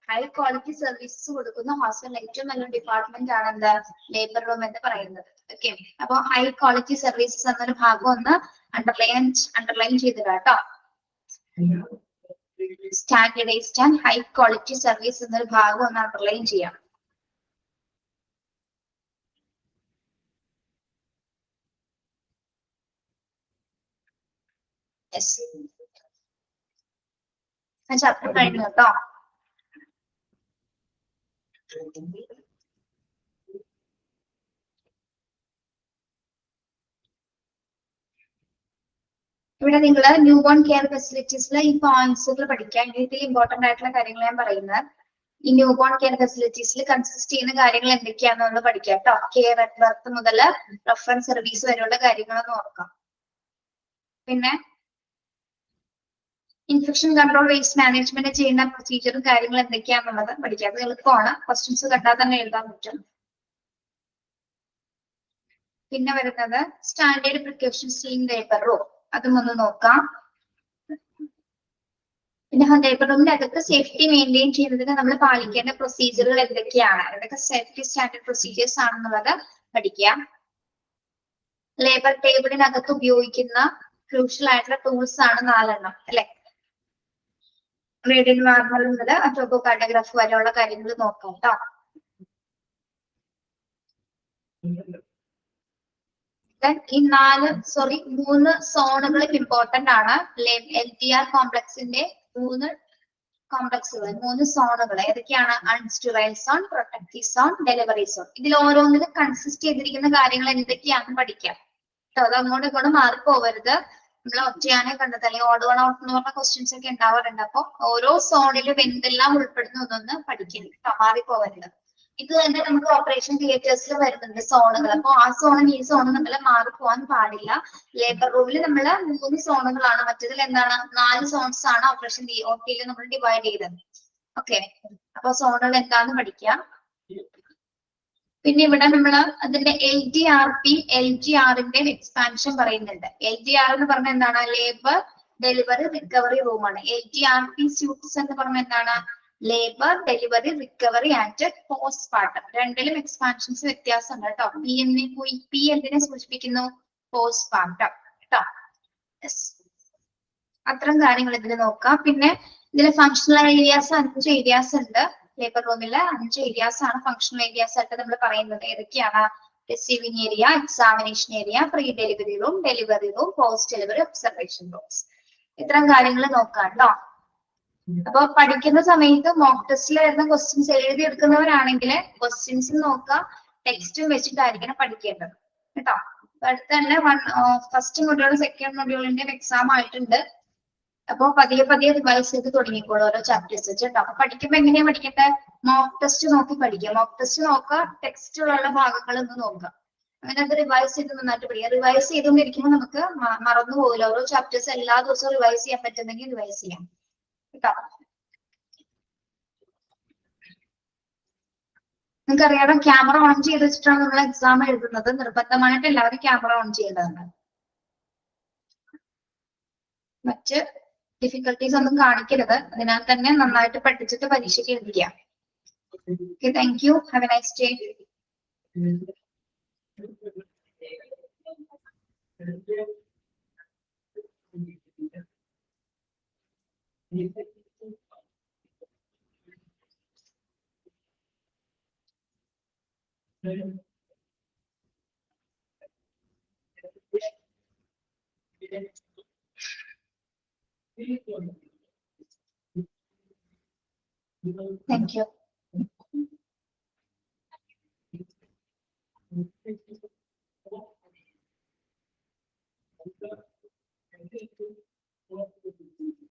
ഹൈ ക്വാളിറ്റി സർവീസസ് കൊടുക്കുന്ന ഹോസ്പിറ്റലിൽ ഏറ്റവും നല്ല ഡിപ്പാർട്ട്മെന്റ് ആണ് എന്താ ലേബർ റൂം എന്ന് പറയുന്നത്. ഓക്കെ, അപ്പൊ ഹൈ ക്വാളിറ്റി സർവീസസ് എന്നൊരു ഭാഗം ഒന്ന് അണ്ടർലൈൻ ചെയ്തിടാം കേട്ടോ. Standardised and high quality service എന്നൊരു ഭാഗം ഒന്ന് അണ്ടർലൈൻ ചെയ്യാം. ചാപ്റ്റർ കഴിഞ്ഞു കേട്ടോ. ഇവിടെ നിങ്ങൾ ന്യൂ ബോൺ കെയർ ഫെസിലിറ്റീസിൽ ഈ പോയിന്റ്സുകൾ പഠിക്കാൻ ഇതിൽ ഇമ്പോർട്ടന്റ് ആയിട്ടുള്ള കാര്യങ്ങൾ ഞാൻ പറയുന്നത്. ഈ ന്യൂ ബോൺ കെയർ ഫെസിലിറ്റീസിൽ കൺസിസ്റ്റ് ചെയ്യുന്ന കാര്യങ്ങൾ എന്തൊക്കെയാണെന്നുള്ളത് പഠിക്കാം കേട്ടോ. കെയർ അറ്റ് ബർത്ത് മുതൽ റെഫറൻസ് സർവീസ് വരെയുള്ള കാര്യങ്ങളൊന്നും ഓർക്കാം. പിന്നെ ഇൻഫെക്ഷൻ കൺട്രോൾ വേസ്റ്റ് മാനേജ്മെന്റ് ചെയ്യുന്ന പ്രൊസീജിയറും കാര്യങ്ങളും എന്തൊക്കെയാണെന്നുള്ളത് പഠിക്കാം. അത് എളുപ്പമാണ്, ക്വസ്റ്റ്യൻസ് കണ്ടാൽ തന്നെ എഴുതാൻ പറ്റും. പിന്നെ വരുന്നത് standard precautions in labour room, അതും ഒന്ന് നോക്കാം. പിന്നെ ലേബർ റൂമിന്റെ അകത്ത് സേഫ്റ്റി മെയിൻറ്റെയിൻ ചെയ്യുന്നതിന് നമ്മൾ പാലിക്കേണ്ട പ്രൊസീജിയറുകൾ എന്തൊക്കെയാണ്, ഏതൊക്കെ സേഫ്റ്റി സ്റ്റാൻഡേർഡ് പ്രൊസീജിയേഴ്സ് ആണെന്നുള്ളത് പഠിക്കാം. ലേബർ ടേബിളിനകത്ത് ഉപയോഗിക്കുന്ന ക്രൂഷ്യൽ ആയിട്ടുള്ള ടൂൾസ് ആണ് 4 അല്ലെ. റേഡിയൽ വാർമർ മുതൽ ടോപ്പോ കാർട്ടോഗ്രാഫ് വരെയുള്ള കാര്യങ്ങൾ നോക്കാം കേട്ടോ. ഈ 3 സോണുകളും ഇമ്പോർട്ടന്റ് ആണ്. LTR കോംപ്ലക്സിന്റെ 3 കോംപ്ലക്സുകൾ, 3 സോണുകൾ ഏതൊക്കെയാണ്? Unsterile zone, protective zone, delivery zone. ഇതിൽ ഓരോന്നിലും കൺസിസ്റ്റ് ചെയ്തിരിക്കുന്ന കാര്യങ്ങൾ എന്തൊക്കെയാണെന്ന് പഠിക്കാം കേട്ടോ. അത് അങ്ങോട്ടും ഇങ്ങോട്ടും മാറിപ്പോവരുത്. നമ്മൾ ഒറ്റയാനെ കണ്ടത് അല്ലെങ്കിൽ ഓഡ് വൺ ഔട്ട് എന്ന് പറഞ്ഞ ക്വസ്റ്റ്യൻസ് ഒക്കെ ഉണ്ടാവാറുണ്ട്. അപ്പൊ ഓരോ സോണിലും എന്തെല്ലാം ഉൾപ്പെടുന്നു എന്നൊന്ന് പഠിക്കണം കേട്ടോ, മാറിപ്പോവരുത്. ഇത് തന്നെ നമുക്ക് ഓപ്പറേഷൻ തിയേറ്റേഴ്സിൽ വരുന്നുണ്ട് സോണുകൾ. അപ്പൊ ആ സോണും ഈ സോണും നമ്മൾ മാറിപ്പോവാൻ പാടില്ല. ലേബർ റൂമിൽ നമ്മൾ 3 സോണുകളാണ്, മറ്റതിൽ എന്താണ് 4 സോൺസ് ആണ് ഓപ്പറേഷൻ OTയിൽ നമ്മൾ ഡിവൈഡ് ചെയ്തത്. ഓക്കെ, അപ്പൊ സോണുകൾ എന്താന്ന് പഠിക്കാം. പിന്നെ ഇവിടെ നമ്മൾ അതിന്റെ LGRന്റെ എക്സ്പാൻഷൻ പറയുന്നുണ്ട്. LGR എന്ന് പറഞ്ഞാൽ എന്താണ്? ലേബർ ഡെലിവറി റിക്കവറി റൂമാണ്. LGRP സ്യൂട്ട്സ് എന്ന് പറഞ്ഞാൽ എന്താണ്? Labour delivery recovery and postpartum. രണ്ടിലും എക്സ്പാൻഷൻസ് വ്യത്യാസമുണ്ട് കേട്ടോ. പി എന്തിനെ സൂചിപ്പിക്കുന്നു? പോസ്റ്റ്പാർട്ടം കേട്ടോ. അത്തരം കാര്യങ്ങൾ ഇതിൽ നോക്കാം. പിന്നെ ഇതിൽ ഫങ്ഷണൽ ഏരിയാസ് 5 ഏരിയാസ് ഉണ്ട്. ലേബർ റൂമില് 5 ഏരിയാസ് ആണ് ഫങ്ഷണൽ ഏരിയാസ് ആയിട്ട് നമ്മൾ പറയുന്നത്. ഏതൊക്കെയാണ്? Receiving area, examination area, pre delivery room, delivery room, post delivery observation rooms. ഇത്തരം കാര്യങ്ങൾ നോക്കാം കേട്ടോ. അപ്പൊ പഠിക്കുന്ന സമയത്ത് മോക്ക് ടെസ്റ്റിൽ വരുന്ന ക്വസ്റ്റ്യൻസ് എഴുതിയെടുക്കുന്നവരാണെങ്കിൽ ക്വസ്റ്റ്യൻസ് നോക്കാം, ടെക്സ്റ്റും വെച്ചിട്ടായിരിക്കണം പഠിക്കേണ്ടത് കേട്ടോ. അടുത്ത തന്നെ ഫസ്റ്റ് മൊഡ്യൂൾ സെക്കൻഡ് മൊഡ്യൂളിന്റെ എക്സാം ആയിട്ടുണ്ട്. അപ്പൊ പതിയെ റിവൈസ് ചെയ്ത് തുടങ്ങിക്കോളൂ ഓരോ ചാപ്റ്റേഴ്സ് വെച്ച് കേട്ടോ. അപ്പൊ പഠിക്കുമ്പോ എങ്ങനെയാ പഠിക്കട്ടെ? മോക്ക് ടെസ്റ്റ് നോക്കി പഠിക്കുക. മോക്ക് ടെസ്റ്റ് നോക്കുക, ടെക്സ്റ്റിലുള്ള ഭാഗങ്ങളൊന്ന് നോക്കുക. അങ്ങനെ അത് റിവൈസ് ചെയ്ത് നന്നായിട്ട് പഠിക്കുക. റിവൈസ് ചെയ്തുകൊണ്ടിരിക്കുമ്പോൾ നമുക്ക് മറന്നു പോകില്ല. ഓരോ ചാപ്റ്റേഴ്സ് എല്ലാ ദിവസവും റിവൈസ് ചെയ്യാൻ പറ്റുന്നെങ്കിൽ റിവൈസ് ചെയ്യാം കേട്ടോ. നിങ്ങൾക്കറിയാതെ ക്യാമറ ഓൺ ചെയ്ത് വെച്ചിട്ടാണ് നമ്മൾ എക്സാം എഴുതുന്നത്. നിർബന്ധമായിട്ട് എല്ലാവരും ക്യാമറ ഓൺ ചെയ്യേണ്ടതാണ്. മറ്റ് ഡിഫിക്കൽട്ടീസ് ഒന്നും കാണിക്കരുത്. അതിനാൽ തന്നെ നന്നായിട്ട് പഠിച്ചിട്ട് പരീക്ഷയ്ക്ക് എഴുതിക്കുക. Okay, thank you. Have a nice day. Thank you.